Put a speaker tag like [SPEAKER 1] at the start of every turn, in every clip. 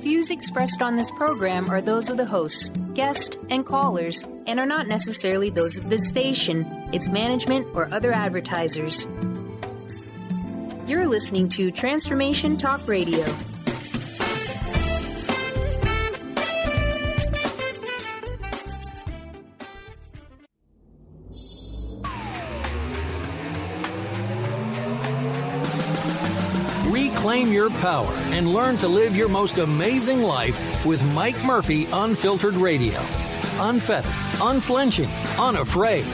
[SPEAKER 1] views expressed on this program are those of the hosts, guests, and callers, and are not necessarily those of this station, its management, or other advertisers. You're listening to Transformation Talk Radio.
[SPEAKER 2] Reclaim your power and learn to live your most amazing life with Mike Murphy Unfiltered Radio. Unfettered, unflinching, unafraid.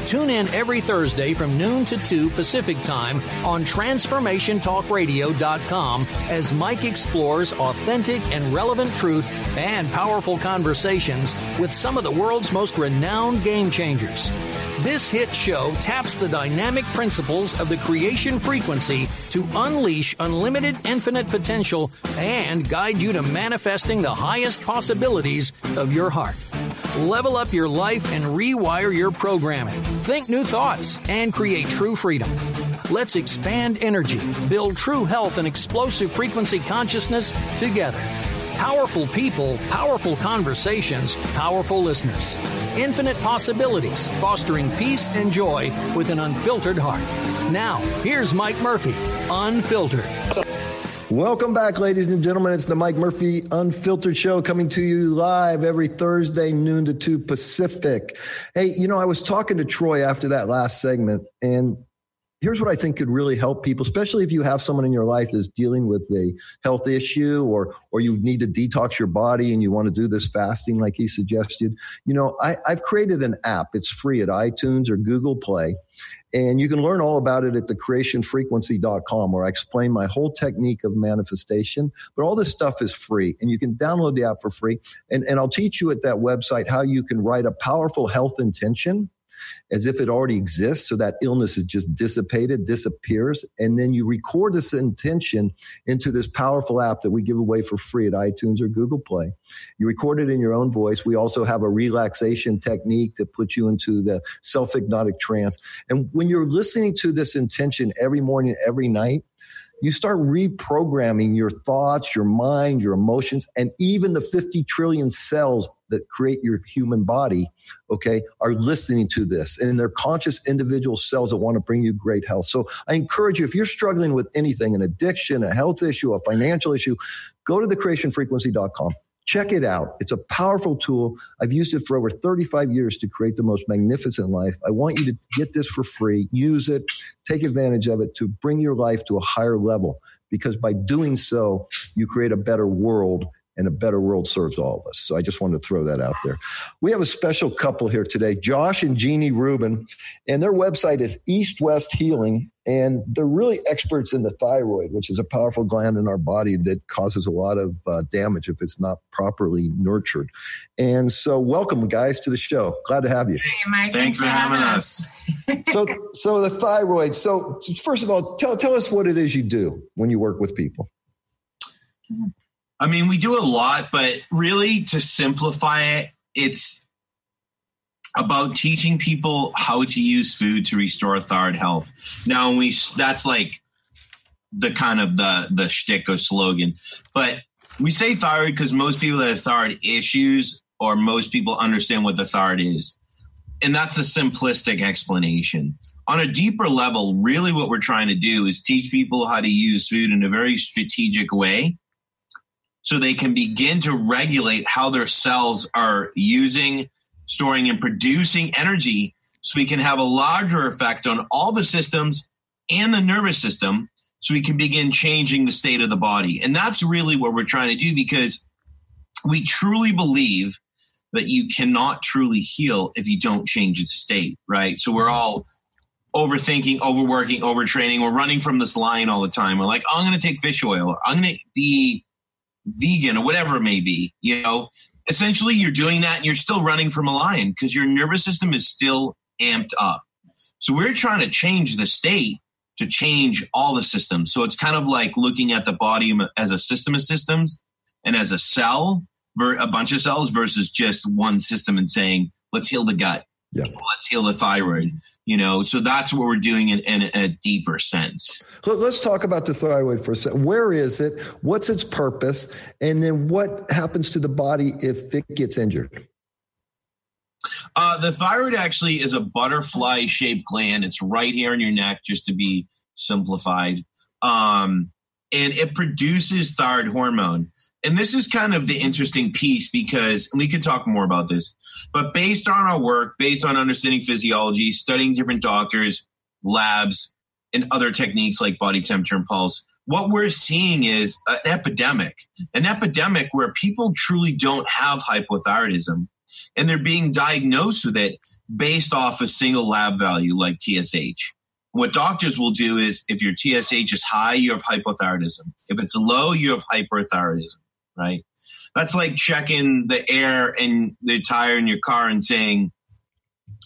[SPEAKER 2] Tune in every Thursday from noon to 2 Pacific Time on TransformationTalkRadio.com as Mike explores authentic and relevant truth and powerful conversations with some of the world's most renowned game changers. This hit show taps the dynamic principles of the creation frequency to unleash unlimited infinite potential and guide you to manifesting the highest possibilities of your heart. Level up your life and rewire your programming. Think new thoughts and create true freedom. Let's expand energy, build true health and explosive frequency consciousness together. Powerful people, powerful conversations, powerful listeners. Infinite possibilities, fostering peace and joy with an unfiltered heart. Now, here's Mike Murphy, Unfiltered.
[SPEAKER 3] Welcome back, ladies and gentlemen. It's the Mike Murphy Unfiltered Show coming to you live every Thursday, noon to 2 Pacific. Hey, I was talking to Troy after that last segment, and here's what I think could really help people, especially if you have someone in your life that's dealing with a health issue or you need to detox your body and you want to do this fasting like he suggested. I've created an app. It's free at iTunes or Google Play. And you can learn all about it at thecreationfrequency.com, where I explain my whole technique of manifestation. But all this stuff is free, and you can download the app for free. And I'll teach you at that website how you can write a powerful health intention as if it already exists, so that illness is just dissipated, disappears, and then you record this intention into this powerful app that we give away for free at iTunes or Google Play. You record it in your own voice. We also have a relaxation technique that puts you into the self-hypnotic trance. And when you're listening to this intention every morning, every night, you start reprogramming your thoughts, your mind, your emotions, and even the 50 trillion cells that create your human body, are listening to this. And they're conscious individual cells that want to bring you great health. So I encourage you, if you're struggling with anything, an addiction, a health issue, a financial issue, go to thecreationfrequency.com. Check it out. It's a powerful tool. I've used it for over 35 years to create the most magnificent life. I want you to get this for free. Use it. Take advantage of it to bring your life to a higher level, because by doing so, you create a better world, and a better world serves all of us. So I just wanted to throw that out there. We have a special couple here today, Josh and Jeanne Rubin, and their website is East West Healing, and they're really experts in the thyroid, which is a powerful gland in our body that causes a lot of damage if it's not properly nurtured. And so welcome, guys, to the show. Glad to have you.
[SPEAKER 4] Hey, Mike. Thanks for having us.
[SPEAKER 3] So the thyroid. So first of all, tell us what it is you do when you work with people.
[SPEAKER 4] I mean, we do a lot, but really to simplify it, it's about teaching people how to use food to restore thyroid health. Now, that's like the kind of the shtick or slogan, but we say thyroid because most people that have thyroid issues, or most people understand what the thyroid is. And that's a simplistic explanation. On a deeper level, really what we're trying to do is teach people how to use food in a very strategic way, so they can begin to regulate how their cells are using, storing, and producing energy, so we can have a larger effect on all the systems and the nervous system, so we can begin changing the state of the body. And that's really what we're trying to do, because we truly believe that you cannot truly heal if you don't change the state, right? So we're all overthinking, overworking, overtraining. We're running from this lion all the time. We're like, I'm going to take fish oil. I'm going to be vegan or whatever it may be. Essentially you're doing that and you're still running from a lion because your nervous system is still amped up. So we're trying to change the state to change all the systems. So it's kind of like looking at the body as a system of systems and as a cell, a bunch of cells versus just one system, and saying, let's heal the gut.
[SPEAKER 3] Yeah.
[SPEAKER 4] Let's heal the thyroid. So that's what we're doing in a deeper sense.
[SPEAKER 3] Let's talk about the thyroid for a second. Where is it? What's its purpose? And then what happens to the body if it gets injured?
[SPEAKER 4] The thyroid actually is a butterfly-shaped gland. It's right here in your neck, just to be simplified. And it produces thyroid hormone. And this is kind of the interesting piece because we could talk more about this, but based on our work, based on understanding physiology, studying different doctors, labs, and other techniques like body temperature and pulse, what we're seeing is an epidemic where people truly don't have hypothyroidism, and they're being diagnosed with it based off a single lab value like TSH. What doctors will do is if your TSH is high, you have hypothyroidism. If it's low, you have hyperthyroidism. Right? That's like checking the air in the tire in your car and saying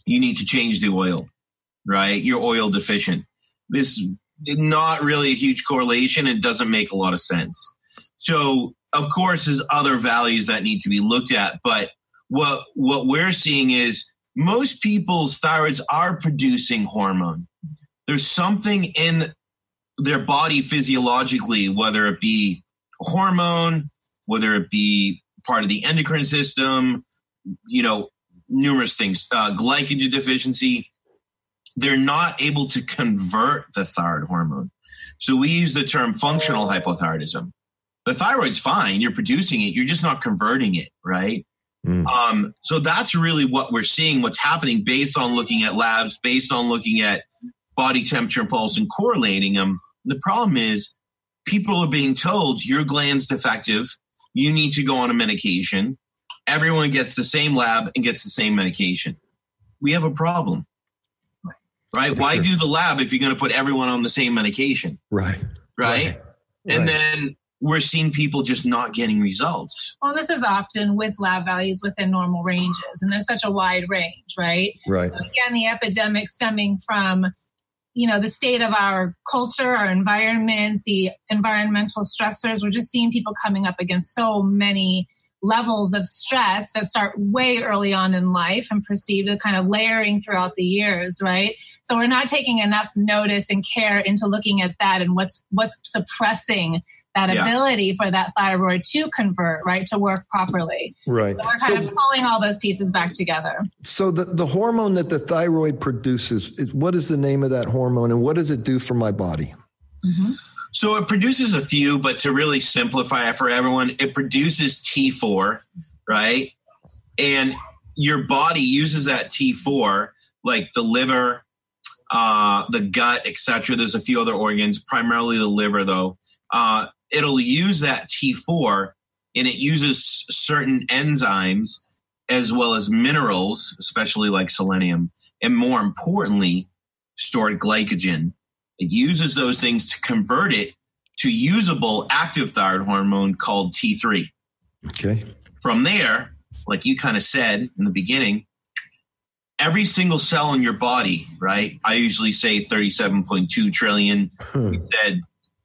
[SPEAKER 4] you need to change the oil, right? You're oil deficient. This is not really a huge correlation. It doesn't make a lot of sense. So, of course, there's other values that need to be looked at. But what we're seeing is most people's thyroids are producing hormone. There's something in their body physiologically, whether it be hormone, whether it be part of the endocrine system, numerous things, glycogen deficiency, they're not able to convert the thyroid hormone. So we use the term functional hypothyroidism. The thyroid's fine. You're producing it. You're just not converting it, right? So that's really what we're seeing, what's happening based on looking at labs, based on looking at body temperature and pulse and correlating them. The problem is people are being told your gland's defective. You need to go on a medication. Everyone gets the same lab and gets the same medication. We have a problem, right? Why do the lab if you're going to put everyone on the same medication? Right. And then we're seeing people just not getting results.
[SPEAKER 5] Well, this is often with lab values within normal ranges, and there's such a wide range, right?
[SPEAKER 3] Right.
[SPEAKER 5] So again, the epidemic stemming from the state of our culture, our environment, the environmental stressors. We're just seeing people coming up against so many levels of stress that start way early on in life and perceived as kind of layering throughout the years, right? So we're not taking enough notice and care into looking at that and what's suppressing that ability for that thyroid to convert, right, to work properly.
[SPEAKER 3] Right.
[SPEAKER 5] So we're kind of pulling all those pieces back together.
[SPEAKER 3] So the hormone that the thyroid produces, what is the name of that hormone and what does it do for my body?
[SPEAKER 5] Mm-hmm.
[SPEAKER 4] So it produces a few, but to really simplify it for everyone, it produces T4, right? And your body uses that T4, like the liver, the gut, etc. There's a few other organs, primarily the liver, though. It'll use that T4, and it uses certain enzymes as well as minerals, especially like selenium, and more importantly, stored glycogen. It uses those things to convert it to usable active thyroid hormone called T3.
[SPEAKER 3] Okay. From
[SPEAKER 4] there, like you kind of said in the beginning, every single cell in your body, right? I usually say 37.2 trillion. You said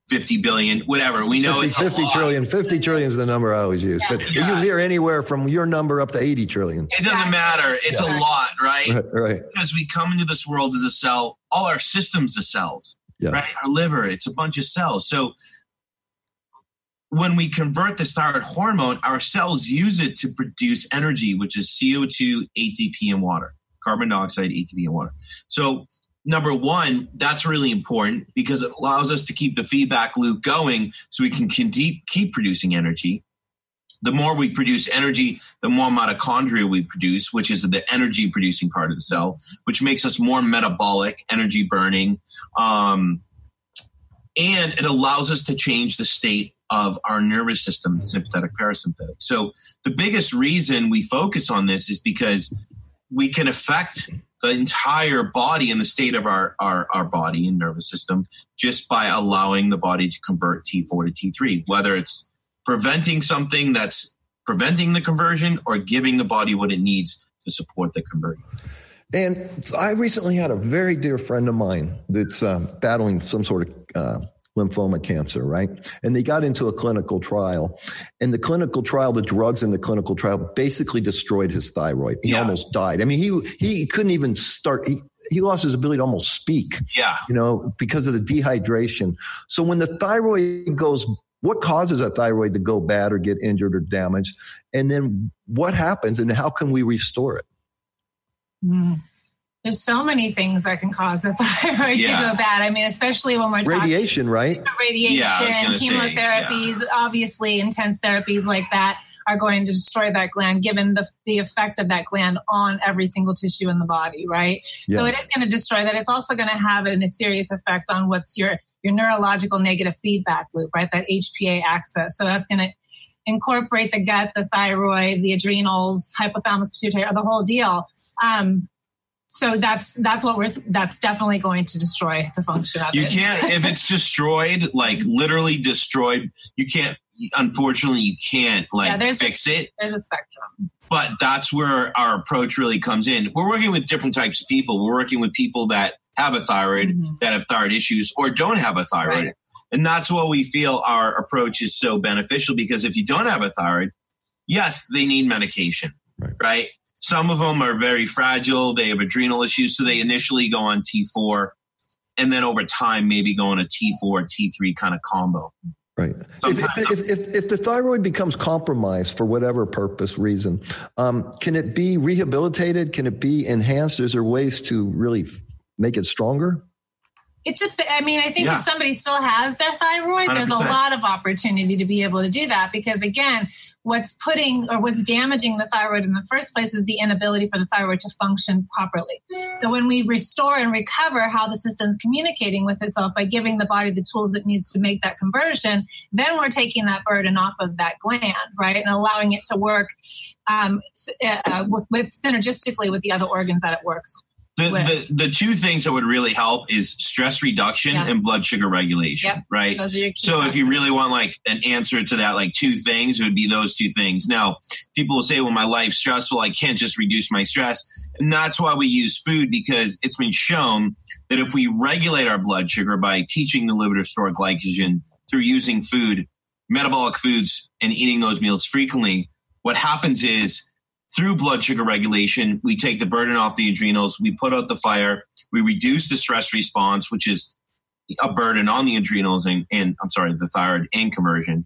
[SPEAKER 4] 50 billion, whatever. We know it's
[SPEAKER 3] 50 trillion. 50 trillion is the number I always use. But you hear anywhere from your number up to 80 trillion.
[SPEAKER 4] It doesn't matter. It's a lot, right?
[SPEAKER 3] Right.
[SPEAKER 4] Because we come into this world as a cell. All our systems are cells, right? Our liver, it's a bunch of cells. So when we convert this thyroid hormone, our cells use it to produce energy, which is CO2, ATP, and water. Carbon dioxide, ATP, and water. So number one, that's really important because it allows us to keep the feedback loop going so we can keep producing energy. The more we produce energy, the more mitochondria we produce, which is the energy producing part of the cell, which makes us more metabolic, energy burning. And it allows us to change the state of our nervous system, sympathetic, parasympathetic. So the biggest reason we focus on this is because we can affect the entire body and the state of our body and nervous system just by allowing the body to convert T4 to T3, whether it's preventing something that's preventing the conversion or giving the body what it needs to support the conversion. And
[SPEAKER 3] I recently had a very dear friend of mine that's battling some sort of lymphoma cancer, right? And they got into a clinical trial. And the clinical trial, the drugs in the clinical trial basically destroyed his thyroid. He almost died. I mean, he couldn't even start. He lost his ability to almost speak, because of the dehydration. So when the thyroid goes, what causes a thyroid to go bad or get injured or damaged? And then what happens and how can we restore it?
[SPEAKER 5] There's so many things that can cause the thyroid to go bad. I mean, especially when we're talking
[SPEAKER 3] radiation, right?
[SPEAKER 5] Radiation, chemotherapies, obviously intense therapies like that are going to destroy that gland, given the effect of that gland on every single tissue in the body, right? Yeah. So it is going to destroy that. It's also going to have a serious effect on what's your neurological negative feedback loop, right? That HPA axis. So that's going to incorporate the gut, the thyroid, the adrenals, hypothalamus, pituitary, the whole deal. So that's definitely going to destroy the function of it.
[SPEAKER 4] You can't, if it's destroyed, like literally destroyed, unfortunately you can't fix it.
[SPEAKER 5] There's a spectrum.
[SPEAKER 4] But that's where our approach really comes in. We're working with different types of people. We're working with people that have a thyroid, that have thyroid issues, or don't have a thyroid. Right. And that's why we feel our approach is so beneficial, because if you don't have a thyroid, yes, they need medication, right? Some of them are very fragile. They have adrenal issues. So they initially go on T4 and then over time, maybe go on a T4, T3 kind of combo.
[SPEAKER 3] Right. If the thyroid becomes compromised for whatever reason, can it be rehabilitated? Can it be enhanced? Is there ways to really make it stronger?
[SPEAKER 5] I think if somebody still has their thyroid, 100%. There's a lot of opportunity to be able to do that, because again, what's damaging the thyroid in the first place is the inability for the thyroid to function properly. So when we restore and recover how the system's communicating with itself by giving the body the tools it needs to make that conversion, then we're taking that burden off of that gland, right? And allowing it to work synergistically with the other organs that it works.
[SPEAKER 4] The two things that would really help is stress reduction and blood sugar regulation, right?
[SPEAKER 5] Those are your key
[SPEAKER 4] so if you really want an answer to that, two things, it would be those two things. Now, people will say, well, my life's stressful, I can't just reduce my stress. And that's why we use food, because it's been shown that if we regulate our blood sugar by teaching the liver to store glycogen through using food, metabolic foods, and eating those meals frequently, what happens is, through blood sugar regulation, we take the burden off the adrenals, we put out the fire, we reduce the stress response, which is a burden on the adrenals and the thyroid and conversion.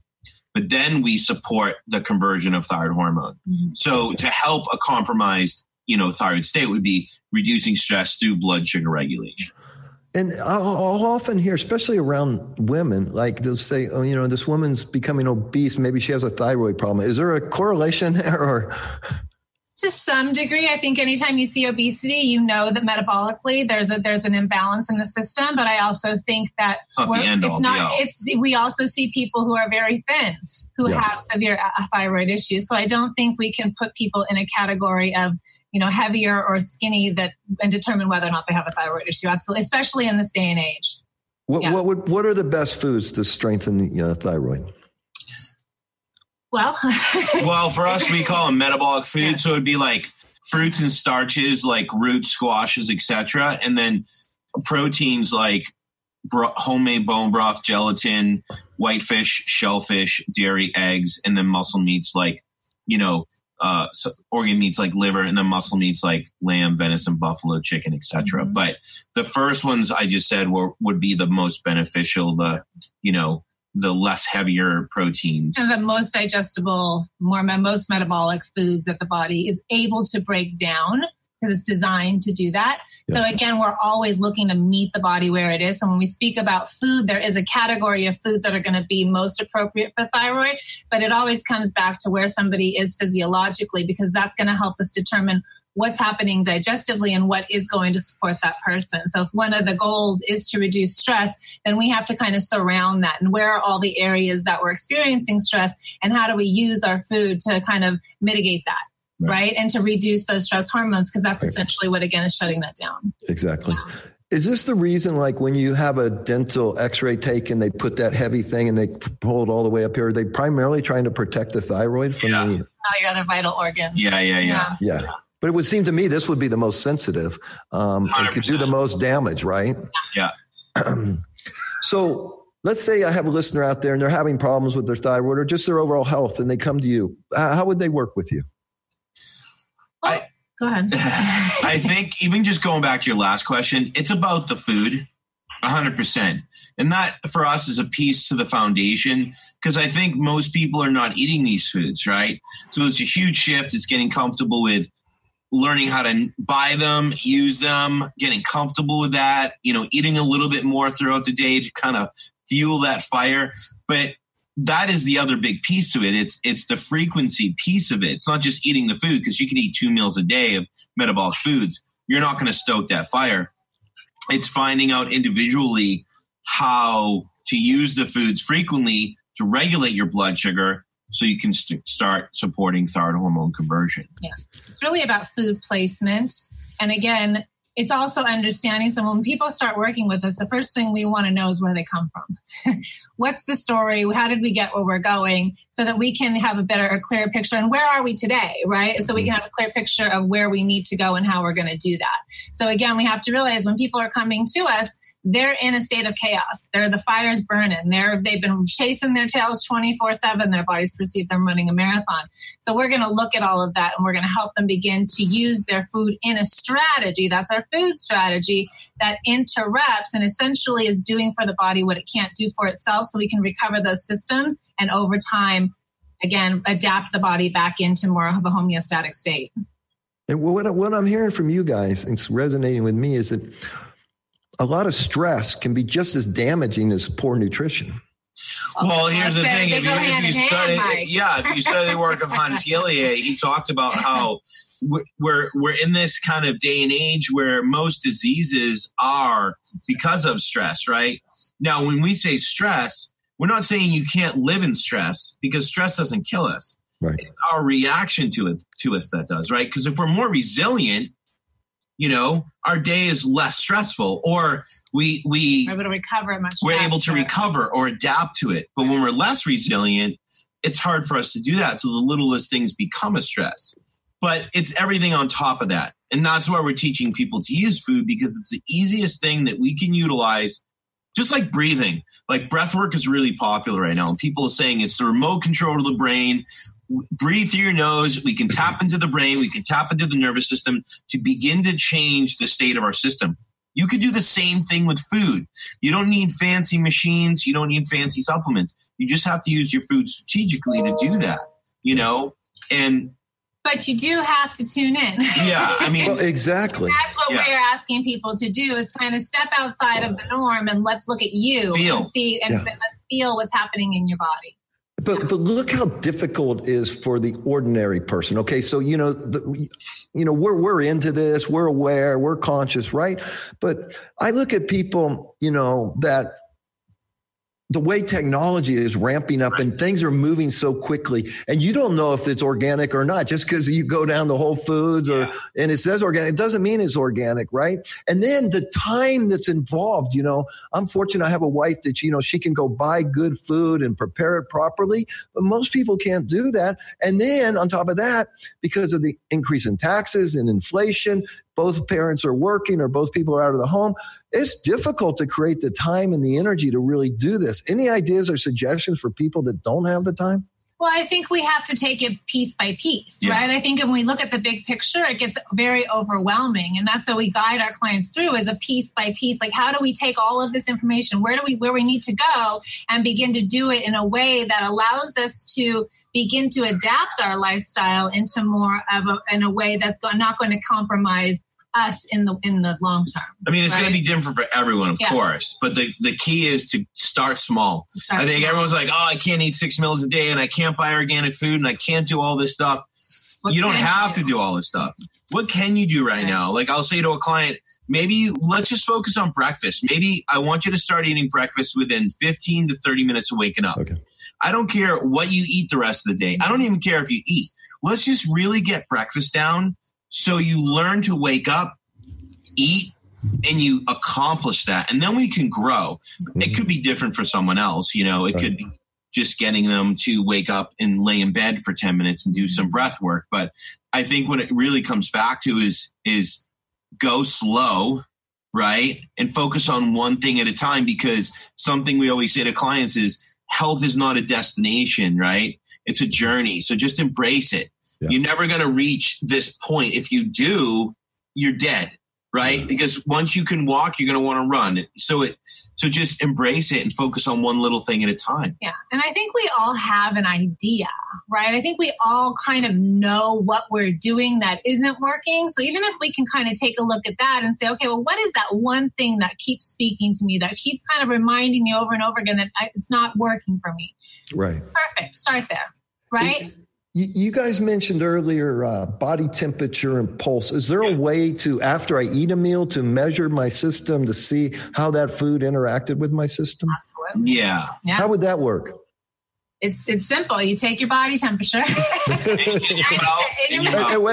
[SPEAKER 4] But then we support the conversion of thyroid hormone. Mm-hmm. So to help a compromised, thyroid state would be reducing stress through blood sugar regulation.
[SPEAKER 3] And I'll often hear, especially around women, they'll say, oh, this woman's becoming obese. Maybe she has a thyroid problem. Is there a correlation there, or?
[SPEAKER 5] To some degree, I think anytime you see obesity, you know that metabolically there's an imbalance in the system. But I also think that we also see people who are very thin who have severe thyroid issues. So I don't think we can put people in a category of heavier or skinny and determine whether or not they have a thyroid issue. Absolutely, especially in this day and age.
[SPEAKER 3] What are the best foods to strengthen the thyroid?
[SPEAKER 5] Well,
[SPEAKER 4] for us, we call them metabolic foods. Yes. So it'd be like fruits and starches, like roots, squashes, etc. And then proteins like homemade bone broth, gelatin, whitefish, shellfish, dairy, eggs, and then muscle meats like, organ meats like liver, and then muscle meats like lamb, venison, buffalo, chicken, etc. Mm-hmm. But the first ones I just said would be the most beneficial, the less heavier proteins.
[SPEAKER 5] And the most digestible, most metabolic foods that the body is able to break down, because it's designed to do that. Yeah. So again, we're always looking to meet the body where it is. So when we speak about food, there is a category of foods that are going to be most appropriate for thyroid, but it always comes back to where somebody is physiologically, because that's going to help us determine what's happening digestively and what is going to support that person. So if one of the goals is to reduce stress, then we have to kind of surround that. And where are all the areas that we're experiencing stress, and how do we use our food to kind of mitigate that, right? And to reduce those stress hormones, because that's essentially what, again, is shutting that down.
[SPEAKER 3] Exactly. Yeah. Is this the reason, when you have a dental x-ray taken, they put that heavy thing and they pull it all the way up here? Are they primarily trying to protect the thyroid from
[SPEAKER 5] all your other vital organs?
[SPEAKER 3] Yeah. But it would seem to me this would be the most sensitive. It could do the most damage, right?
[SPEAKER 4] Yeah.
[SPEAKER 3] So let's say I have a listener out there and they're having problems with their thyroid or just their overall health, and they come to you. How would they work with you?
[SPEAKER 5] Go ahead.
[SPEAKER 4] I think even just going back to your last question, it's about the food 100%. And that for us is a piece to the foundation, because I think most people are not eating these foods, right? So it's a huge shift. It's getting comfortable with learning how to buy them, use them, getting comfortable with that, eating a little bit more throughout the day to kind of fuel that fire. But that is the other big piece to it. It's the frequency piece of it. It's not just eating the food, because you can eat 2 meals a day of metabolic foods. You're not going to stoke that fire. It's finding out individually how to use the foods frequently to regulate your blood sugar so you can start supporting thyroid hormone conversion.
[SPEAKER 5] Yeah, it's really about food placement. And again, it's also understanding. So when people start working with us, the first thing we want to know is where they come from. What's the story? How did we get where we're going, so that we can have a clearer picture, and where are we today, right? So we can have a clear picture of where we need to go and how we're going to do that. So again, we have to realize when people are coming to us, they're in a state of chaos. The fire's burning. They've been chasing their tails 24/7. Their bodies perceive them running a marathon. So we're going to look at all of that, and we're going to help them begin to use their food in a strategy. That's our food strategy that interrupts and essentially is doing for the body what it can't do for itself, so we can recover those systems and over time, again, adapt the body back into more of a homeostatic state.
[SPEAKER 3] And what I'm hearing from you guys, and it's resonating with me, is that a lot of stress can be just as damaging as poor nutrition.
[SPEAKER 4] Well, here's the thing. If you study the work of Hans Gillier, he talked about how we're in this kind of day and age where most diseases are because of stress, right? Now, when we say stress, we're not saying you can't live in stress, because stress doesn't kill us.
[SPEAKER 3] Right.
[SPEAKER 4] It's our reaction to us that does, right? Because if we're more resilient, our day is less stressful, or we're able to recover recover or adapt to it. But when we're less resilient, it's hard for us to do that. So the littlest things become a stress. But it's everything on top of that. And that's why we're teaching people to use food, because it's the easiest thing that we can utilize, just like breathing. Like breath work is really popular right now. And people are saying it's the remote control of the brain. Breathe through your nose. We can tap into the brain. We can tap into the nervous system to begin to change the state of our system. You could do the same thing with food. You don't need fancy machines. You don't need fancy supplements. You just have to use your food strategically to do that,
[SPEAKER 5] But you do have to tune in.
[SPEAKER 4] Yeah,
[SPEAKER 3] well, exactly.
[SPEAKER 5] That's what we're asking people to do, is kind of step outside of the norm and let's look at you and see, and let's feel what's happening in your body.
[SPEAKER 3] But look how difficult it is for the ordinary person. Okay, so we're into this, we're aware, we're conscious, right? But I look at people, that the way technology is ramping up and things are moving so quickly, and you don't know if it's organic or not, just because you go down to Whole Foods and it says organic, it doesn't mean it's organic, right? And then the time that's involved, I'm fortunate I have a wife that, she can go buy good food and prepare it properly, but most people can't do that. And then on top of that, because of the increase in taxes and inflation, both parents are working or both people are out of the home, it's difficult to create the time and the energy to really do this. Any ideas or suggestions for people that don't have the time?
[SPEAKER 5] Well, I think we have to take it piece by piece, right? I think if we look at the big picture, it gets very overwhelming. And that's what we guide our clients through, is a piece by piece. Like, how do we take all of this information? Where we need to go and begin to do it in a way that allows us to begin to adapt our lifestyle into more of in a way that's not going to compromise us in the long term.
[SPEAKER 4] I mean, it's going to be different for everyone, of course, but the key is to start small. I think everyone's like, I can't eat 6 meals a day and I can't buy organic food and I can't do all this stuff. You don't have to do all this stuff. What can you do right now? Like, I'll say to a client, maybe let's just focus on breakfast. Maybe I want you to start eating breakfast within 15 to 30 minutes of waking up. Okay. I don't care what you eat the rest of the day. I don't even care if you eat. Let's just really get breakfast down. So you learn to wake up, eat, and you accomplish that. And then we can grow. It could be different for someone else. It could be just getting them to wake up and lay in bed for 10 minutes and do some breath work. But I think what it really comes back to is go slow right? And focus on one thing at a time, because something we always say to clients is health is not a destination, right? It's a journey. So just embrace it. Yeah. You're never going to reach this point. If you do, you're dead, right? Yeah. Because once you can walk, you're going to want to run. So just embrace it and focus on one little thing at a time.
[SPEAKER 5] Yeah. And I think we all have an idea, right? I think we all kind of know what we're doing that isn't working. So even if we can kind of take a look at that and say, okay, well, what is that one thing that keeps speaking to me, that keeps kind of reminding me over and over again that it's not working for me?
[SPEAKER 3] Right.
[SPEAKER 5] Perfect. Start there, right?
[SPEAKER 3] You guys mentioned earlier body temperature and pulse. Is there a way to, after I eat a meal, to measure my system to see how that food interacted with my system?
[SPEAKER 5] Absolutely.
[SPEAKER 4] Yeah.
[SPEAKER 3] How would that work?
[SPEAKER 5] It's simple. You take your body temperature.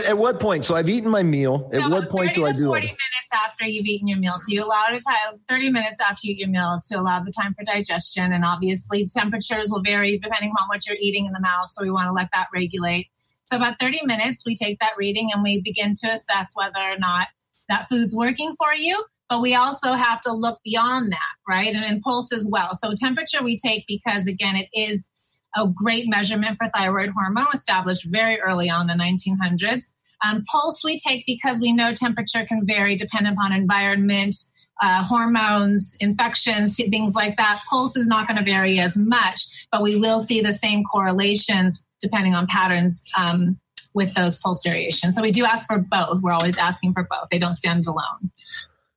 [SPEAKER 5] At
[SPEAKER 3] what point? So I've eaten my meal. At what point do I do
[SPEAKER 5] 40 minutes after you've eaten your meal. So you allow it time 30 minutes after you eat your meal to allow the time for digestion. And obviously temperatures will vary depending on what you're eating in the mouth. So we want to let that regulate. So about 30 minutes, we take that reading and we begin to assess whether or not that food's working for you. But we also have to look beyond that, right? And pulse as well. So temperature we take because, again, it is a great measurement for thyroid hormone, established very early on in the 1900s. Pulse we take because we know temperature can vary depending upon environment, hormones, infections, things like that. Pulse is not going to vary as much, but we will see the same correlations depending on patterns with those pulse variations. So we do ask for both. We're always asking for both. They don't stand alone.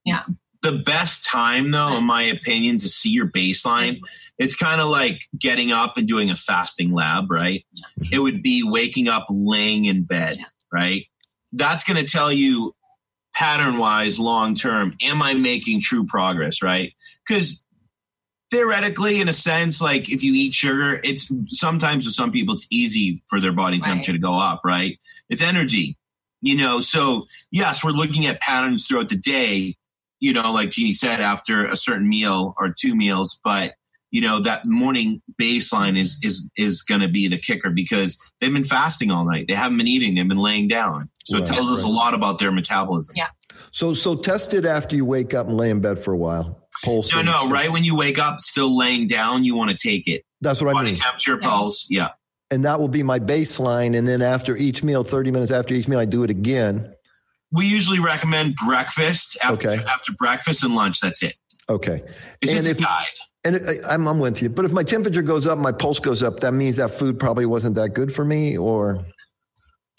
[SPEAKER 5] Yeah.
[SPEAKER 4] The best time, though, in my opinion, to see your baseline, it's kind of like getting up and doing a fasting lab, right? It would be waking up, laying in bed, right? That's going to tell you pattern-wise, long-term, am I making true progress, right? Because theoretically, in a sense, like if you eat sugar, it's sometimes with some people, it's easy for their body temperature to go up, right? It's energy, So yes, we're looking at patterns throughout the day, like Jeanne said, after a certain meal or two meals, but that morning baseline is going to be the kicker because they've been fasting all night. They haven't been eating. They've been laying down. So it tells us a lot about their metabolism.
[SPEAKER 5] Yeah.
[SPEAKER 3] So test it after you wake up and lay in bed for a while. Pulse.
[SPEAKER 4] No, right when you wake up, still laying down, you want to take it.
[SPEAKER 3] That's what I mean.
[SPEAKER 4] Body temperature, pulse. Yeah.
[SPEAKER 3] And that will be my baseline. And then after each meal, 30 minutes after each meal, I do it again.
[SPEAKER 4] We usually recommend breakfast after breakfast and lunch. That's it.
[SPEAKER 3] Okay.
[SPEAKER 4] It's just a guide.
[SPEAKER 3] And I'm with you. But if my temperature goes up, my pulse goes up, that means that food probably wasn't that good for me, or?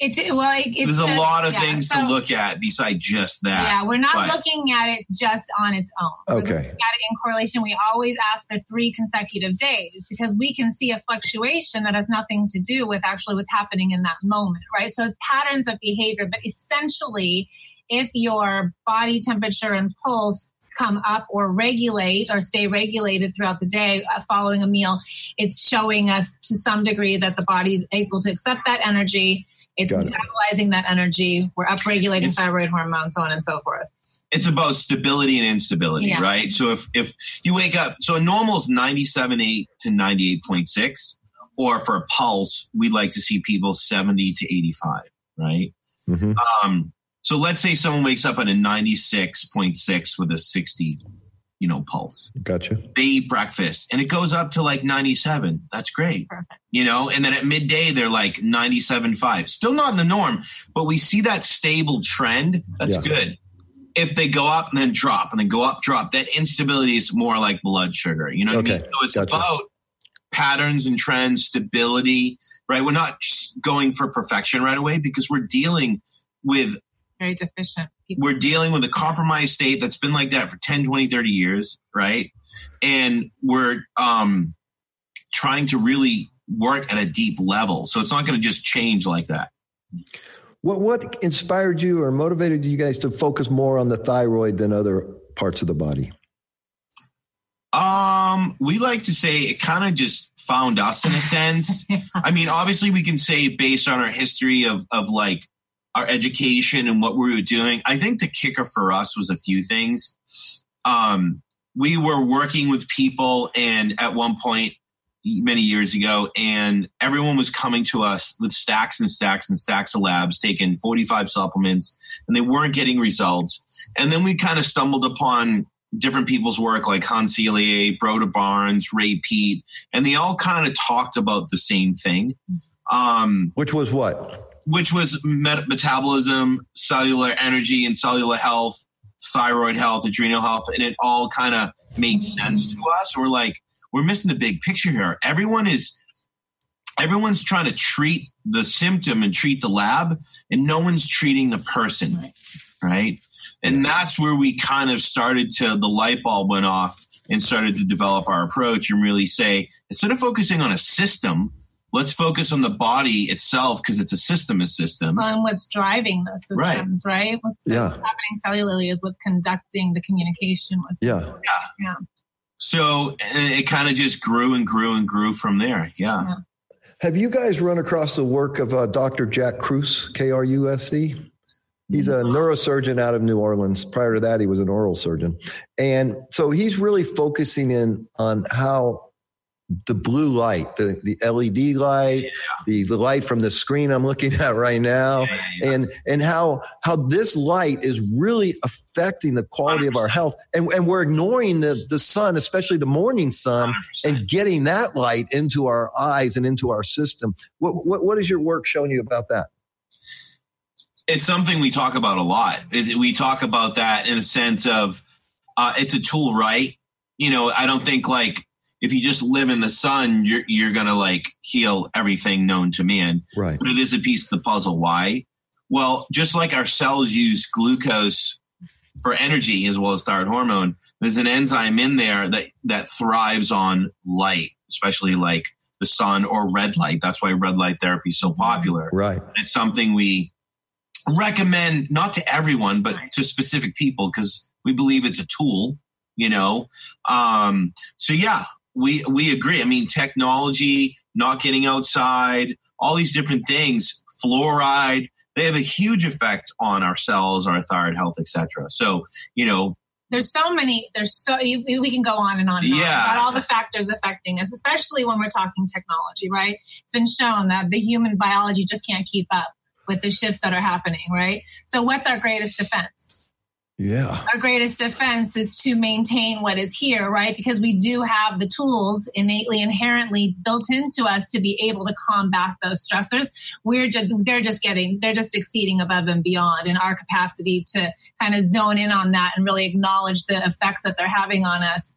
[SPEAKER 4] There's a lot of things to look at besides just that.
[SPEAKER 5] Yeah, we're not looking at it just on its own. We're looking at it in correlation. We always ask for 3 consecutive days because we can see a fluctuation that has nothing to do with actually what's happening in that moment, right? So it's patterns of behavior. But essentially, if your body temperature and pulse come up or regulate or stay regulated throughout the day following a meal, it's showing us to some degree that the body is able to accept that energy. It's metabolizing that energy. We're upregulating thyroid hormones, so on and so forth.
[SPEAKER 4] It's about stability and instability, right? So if you wake up, so a normal is 97.8 to 98.6, or for a pulse, we like to see people 70 to 85, right? Mm-hmm. So let's say someone wakes up at a 96.6 with a 60, pulse.
[SPEAKER 3] Gotcha.
[SPEAKER 4] They eat breakfast and it goes up to like 97. That's great.
[SPEAKER 5] Perfect.
[SPEAKER 4] And then at midday, they're like 97.5. Still not in the norm, but we see that stable trend. That's good. If they go up and then drop and then go up, drop, that instability is more like blood sugar. You know what I mean? So it's about patterns and trends, stability, right? We're not just going for perfection right away because we're dealing with
[SPEAKER 5] very deficient people.
[SPEAKER 4] We're dealing with a compromised state that's been like that for 10, 20, 30 years, right? And we're trying to really work at a deep level. So it's not going to just change like that.
[SPEAKER 3] What inspired you or motivated you guys to focus more on the thyroid than other parts of the body?
[SPEAKER 4] We like to say it kind of just found us in a sense. I mean, obviously we can say based on our history of like our education and what we were doing. I think the kicker for us was a few things. We were working with people, and at one point, many years ago, and everyone was coming to us with stacks and stacks and stacks of labs, taking 45 supplements, and they weren't getting results. And then we kind of stumbled upon different people's work like Hans Celier, Broda Barnes, Ray Peat, and they all kind of talked about the same thing.
[SPEAKER 3] Which was what?
[SPEAKER 4] Which was metabolism, cellular energy and cellular health, thyroid health, adrenal health, and it all kind of made sense to us. We're like, we're missing the big picture here. Everyone's trying to treat the symptom and treat the lab, and no one's treating the person, right? And that's where we kind of the light bulb went off and started to develop our approach and really say, instead of focusing on a system, let's focus on the body itself, because it's a system of systems.
[SPEAKER 5] On what's driving the systems, right? What's happening cellularly is what's conducting the communication with
[SPEAKER 3] Yeah.
[SPEAKER 4] So it kind of just grew and grew and grew from there. Yeah.
[SPEAKER 3] Have you guys run across the work of Dr. Jack Kruse, Kruse? He's a neurosurgeon out of New Orleans. Prior to that, he was an oral surgeon. And so he's really focusing in on how the blue light, the LED light, the light from the screen I'm looking at right now, and how this light is really affecting the quality 100%. Of our health. And we're ignoring the sun, especially the morning sun, 100%. And getting that light into our eyes and into our system. What is your work showing you about that?
[SPEAKER 4] It's something we talk about a lot. We talk about that in the sense of it's a tool, right? I don't think if you just live in the sun, you're going to heal everything known to man.
[SPEAKER 3] Right.
[SPEAKER 4] But it is a piece of the puzzle. Why? Well, just like our cells use glucose for energy as well as thyroid hormone, there's an enzyme in there that thrives on light, especially like the sun or red light. That's why red light therapy is so popular.
[SPEAKER 3] Right. It's
[SPEAKER 4] something we recommend not to everyone, but to specific people, because we believe it's a tool, So yeah, we agree. I mean, technology, not getting outside, all these different things, fluoride, they have a huge effect on our cells, our thyroid health, etc. So,
[SPEAKER 5] there's we can go on and on and on about all the factors affecting us, especially when we're talking technology, right? It's been shown that the human biology just can't keep up with the shifts that are happening, right? So what's our greatest defense?
[SPEAKER 3] Yeah.
[SPEAKER 5] Our greatest defense is to maintain what is here, right? Because we do have the tools innately, inherently built into us to be able to combat those stressors. They're just exceeding above and beyond in our capacity to kind of zone in on that and really acknowledge the effects that they're having on us.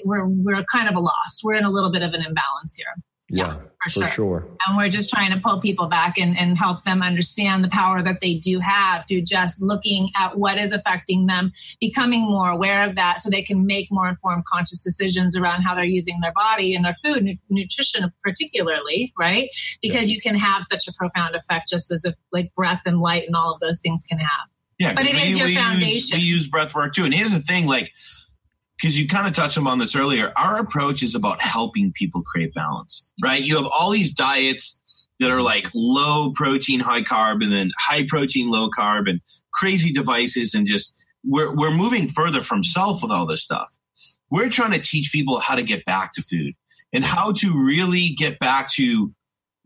[SPEAKER 5] We're kind of a loss. We're in a little bit of an imbalance here.
[SPEAKER 3] Yeah, for sure.
[SPEAKER 5] And we're just trying to pull people back and help them understand the power that they do have through just looking at what is affecting them, becoming more aware of that so they can make more informed, conscious decisions around how they're using their body and their food, nutrition particularly, right? Because you can have such a profound effect just as if breath and light and all of those things can have.
[SPEAKER 4] Yeah,
[SPEAKER 5] but it is your foundation.
[SPEAKER 4] We use breath work too. And here's the thing, because you kind of touched on this earlier, our approach is about helping people create balance, right? You have all these diets that are low protein, high carb, and then high protein, low carb, and crazy devices. And just we're moving further from self with all this stuff. We're trying to teach people how to get back to food and how to really get back to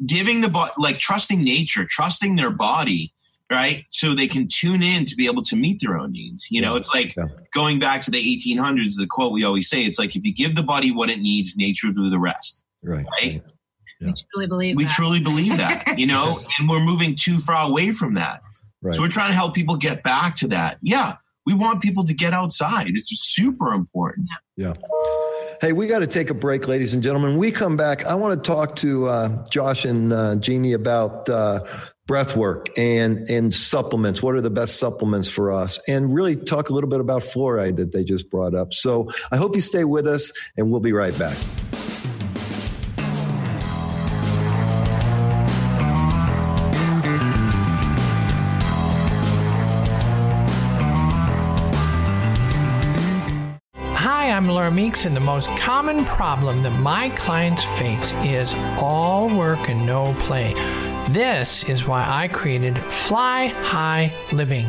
[SPEAKER 4] giving the body, trusting nature, trusting their body, right? So they can tune in to be able to meet their own needs. It's going back to the 1800s, the quote we always say, it's if you give the body what it needs, nature will do the rest.
[SPEAKER 3] Right.
[SPEAKER 4] Yeah.
[SPEAKER 5] We truly believe that.
[SPEAKER 4] Truly believe that, and we're moving too far away from that. Right. So we're trying to help people get back to that. Yeah. We want people to get outside. It's super important.
[SPEAKER 3] Yeah. Hey, we got to take a break, ladies and gentlemen. When we come back, I want to talk to Josh and Jeanne about breath work and supplements. What are the best supplements for us? And really talk a little bit about fluoride that they just brought up. So I hope you stay with us, and we'll be right back.
[SPEAKER 6] Hi, I'm Laura Meeks, and the most common problem that my clients face is all work and no play. This is why I created Fly High Living.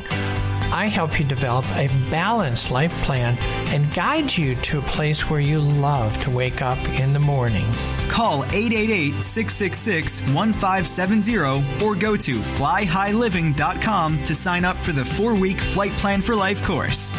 [SPEAKER 6] I help you develop a balanced life plan and guide you to a place where you love to wake up in the morning.
[SPEAKER 7] Call 888-666-1570 or go to flyhighliving.com to sign up for the 4-week Flight Plan for Life course.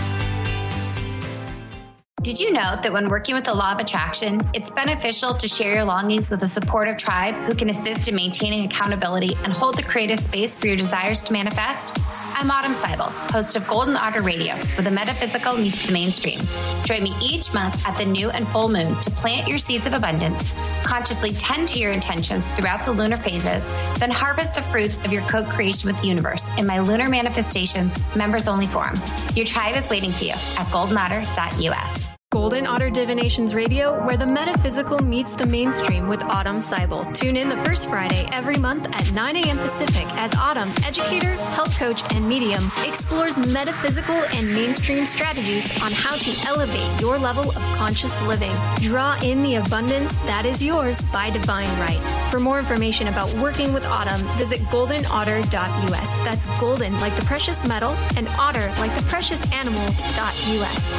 [SPEAKER 8] Did you know that when working with the law of attraction, it's beneficial to share your longings with a supportive tribe who can assist in maintaining accountability and hold the creative space for your desires to manifest? I'm Autumn Seibel, host of Golden Otter Radio, where the metaphysical meets the mainstream. Join me each month at the new and full moon to plant your seeds of abundance, consciously tend to your intentions throughout the lunar phases, then harvest the fruits of your co-creation with the universe in my Lunar Manifestations members-only forum. Your tribe is waiting for you at goldenotter.us.
[SPEAKER 9] Golden Otter Divinations Radio, where the metaphysical meets the mainstream with Autumn Seibel. Tune in the first Friday every month at 9 a.m. Pacific as Autumn, educator, health coach, and medium, explores metaphysical and mainstream strategies on how to elevate your level of conscious living. Draw in the abundance that is yours by divine right. For more information about working with Autumn, visit goldenotter.us. That's golden like the precious metal and otter like the precious animal.us.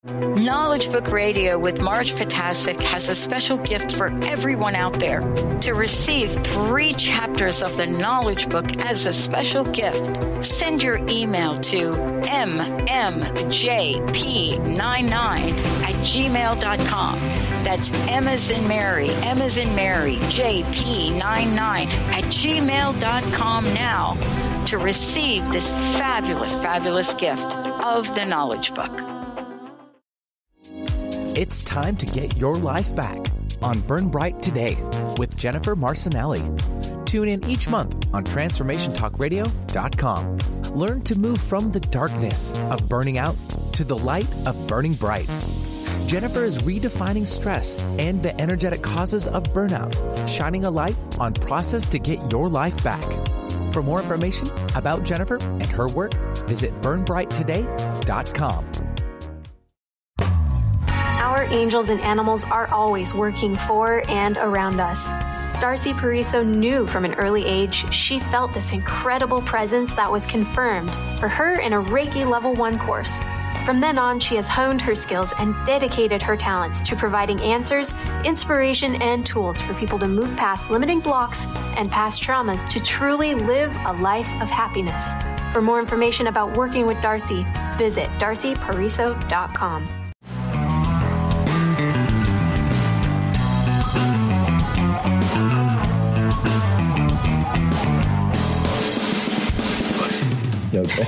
[SPEAKER 10] Knowledge Book Radio with Marge Potasic has a special gift for everyone out there. To receive 3 chapters of the Knowledge Book as a special gift, send your email to mmjp99@gmail.com. That's M as in Mary, JP99@gmail.com now to receive this fabulous, fabulous gift of the Knowledge Book.
[SPEAKER 11] It's time to get your life back on Burn Bright Today with Jennifer Marcinelli. Tune in each month on TransformationTalkRadio.com. Learn to move from the darkness of burning out to the light of burning bright. Jennifer is redefining stress and the energetic causes of burnout, shining a light on process to get your life back. For more information about Jennifer and her work, visit burnbrighttoday.com.
[SPEAKER 9] Our angels and animals are always working for and around us. Darcy Pariso knew from an early age she felt this incredible presence that was confirmed for her in a Reiki Level 1 course. From then on, she has honed her skills and dedicated her talents to providing answers, inspiration, and tools for people to move past limiting blocks and past traumas to truly live a life of happiness. For more information about working with Darcy, visit darcypariso.com.
[SPEAKER 3] Okay.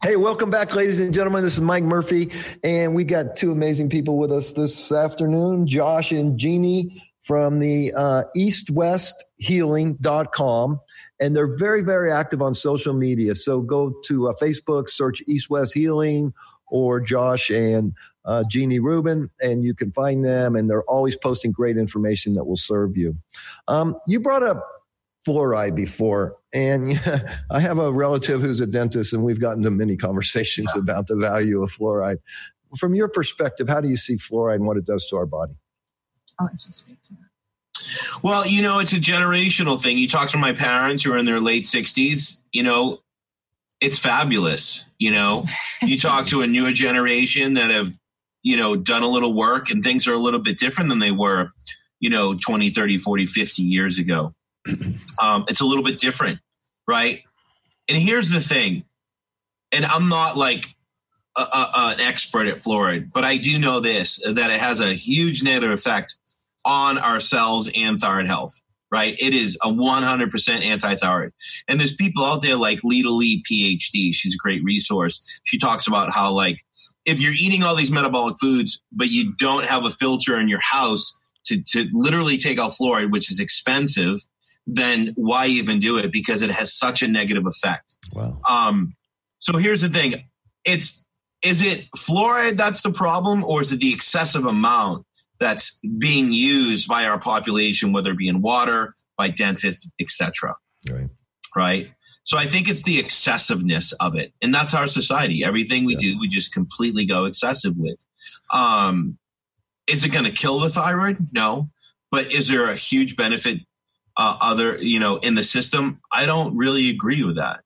[SPEAKER 3] Hey, welcome back, ladies and gentlemen. This is Mike Murphy, and we got 2 amazing people with us this afternoon, Josh and Jeanne from the eastwesthealing.com, and they're very, very active on social media. So go to Facebook, search East West Healing or Josh and Jeanne Rubin, and you can find them, and they're always posting great information that will serve you. You brought up fluoride before, and I have a relative who's a dentist, and we've gotten into many conversations about the value of fluoride. From your perspective, how do you see fluoride and what it does to our body?
[SPEAKER 5] I'll let you speak to that.
[SPEAKER 4] Well, it's a generational thing. You talk to my parents who are in their late 60s, it's fabulous. You talk to a newer generation that have, done a little work, and things are a little bit different than they were, 20, 30, 40, 50 years ago. It's a little bit different, right? And here's the thing, and I'm not like an expert at fluoride, but I do know this, that it has a huge negative effect on our cells and thyroid health, right? It is a 100% anti-thyroid. And there's people out there like Lita Lee, PhD. She's a great resource. She talks about how, like, if you're eating all these metabolic foods, but you don't have a filter in your house to literally take out fluoride, which is expensive, then why even do it? Because it has such a negative effect.
[SPEAKER 3] Wow.
[SPEAKER 4] So here's the thing. Is it fluoride that's the problem, or is it the excessive amount that's being used by our population, whether it be in water, by dentists, etc.? Right. So I think it's the excessiveness of it. And that's our society. Everything we do, we just completely go excessive with. Is it going to kill the thyroid? No. But is there a huge benefit in the system? I don't really agree with that,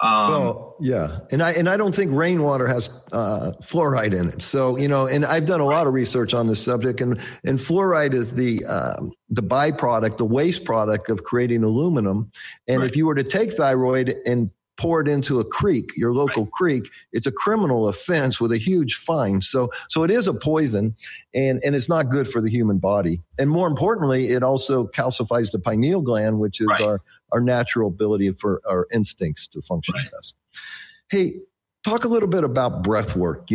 [SPEAKER 3] Yeah. And I don't think rainwater has fluoride in it. So, and I've done a lot of research on this subject, and fluoride is the byproduct, the waste product of creating aluminum. And if you were to take thyroid and pour it into a creek, your local creek, it's a criminal offense with a huge fine. So it is a poison, and it's not good for the human body. And more importantly, it also calcifies the pineal gland, which is our natural ability for our instincts to function best. Hey, talk a little bit about breath work.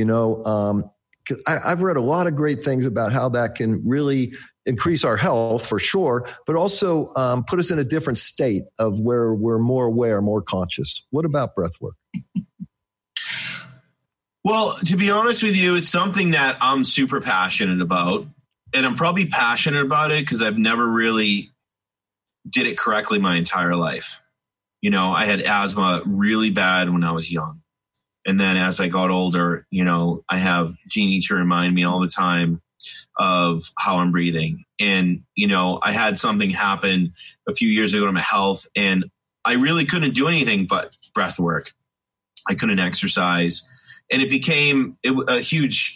[SPEAKER 3] I've read a lot of great things about how that can really increase our health for sure, but also put us in a different state of where we're more aware, more conscious. What about breath work?
[SPEAKER 4] Well, to be honest with you, it's something that I'm super passionate about. And I'm probably passionate about it because I've never really did it correctly my entire life. I had asthma really bad when I was young. And then as I got older, I have Jeanne to remind me all the time of how I'm breathing. And, I had something happen a few years ago to my health, and I really couldn't do anything but breath work. I couldn't exercise. And it became a huge,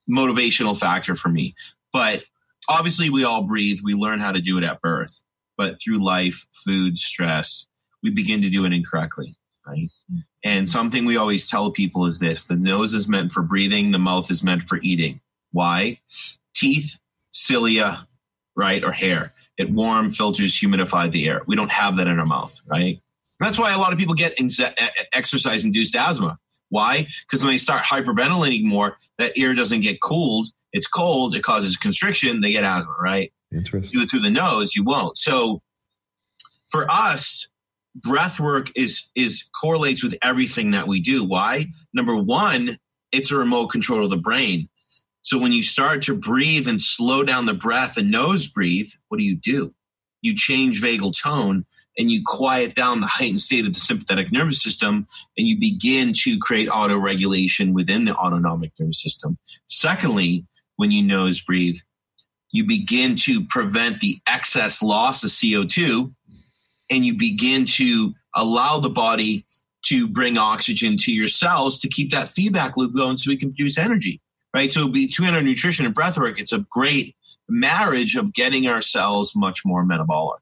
[SPEAKER 4] motivational factor for me. But obviously we all breathe. We learn how to do it at birth. But through life, food, stress, we begin to do it incorrectly. Right. And something we always tell people is this: the nose is meant for breathing. The mouth is meant for eating. Why? Teeth, cilia, right? Or hair. It warm, filters, humidify the air. We don't have that in our mouth. Right. And that's why a lot of people get exercise induced asthma. Why? Because when they start hyperventilating more, that ear doesn't get cooled. It's cold. It causes constriction. They get asthma. Right.
[SPEAKER 3] Interesting.
[SPEAKER 4] Do it through the nose. You won't. So for us, breath work is correlates with everything that we do. Why? Number one, it's a remote control of the brain. So when you start to breathe and slow down the breath and nose breathe, what do? You change vagal tone and you quiet down the heightened state of the sympathetic nervous system, and you begin to create autoregulation within the autonomic nervous system. Secondly, when you nose breathe, you begin to prevent the excess loss of CO2, and you begin to allow the body to bring oxygen to your cells to keep that feedback loop going so we can produce energy, right? So between our nutrition and breath work, it's a great marriage of getting our cells much more metabolic.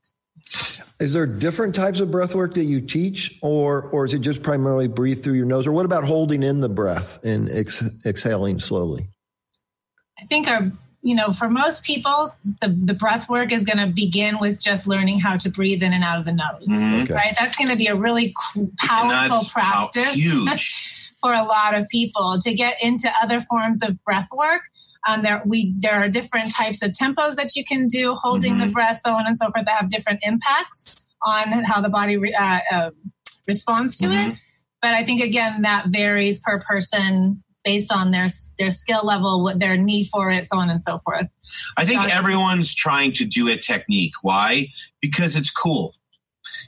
[SPEAKER 3] Is there different types of breath work that you teach, or is it just primarily breathe through your nose? Or what about holding in the breath and exhaling slowly?
[SPEAKER 5] I think for most people, the breath work is going to begin with just learning how to breathe in and out of the nose, right? That's going to be a really powerful practice
[SPEAKER 4] huge.
[SPEAKER 5] For a lot of people to get into other forms of breath work. There are different types of tempos that you can do, holding the breath, so on and so forth, that have different impacts on how the body responds to it. But I think, again, that varies per person based on their skill level, what their need for it, so on and so forth.
[SPEAKER 4] I think everyone's trying to do a technique. Why? Because it's cool.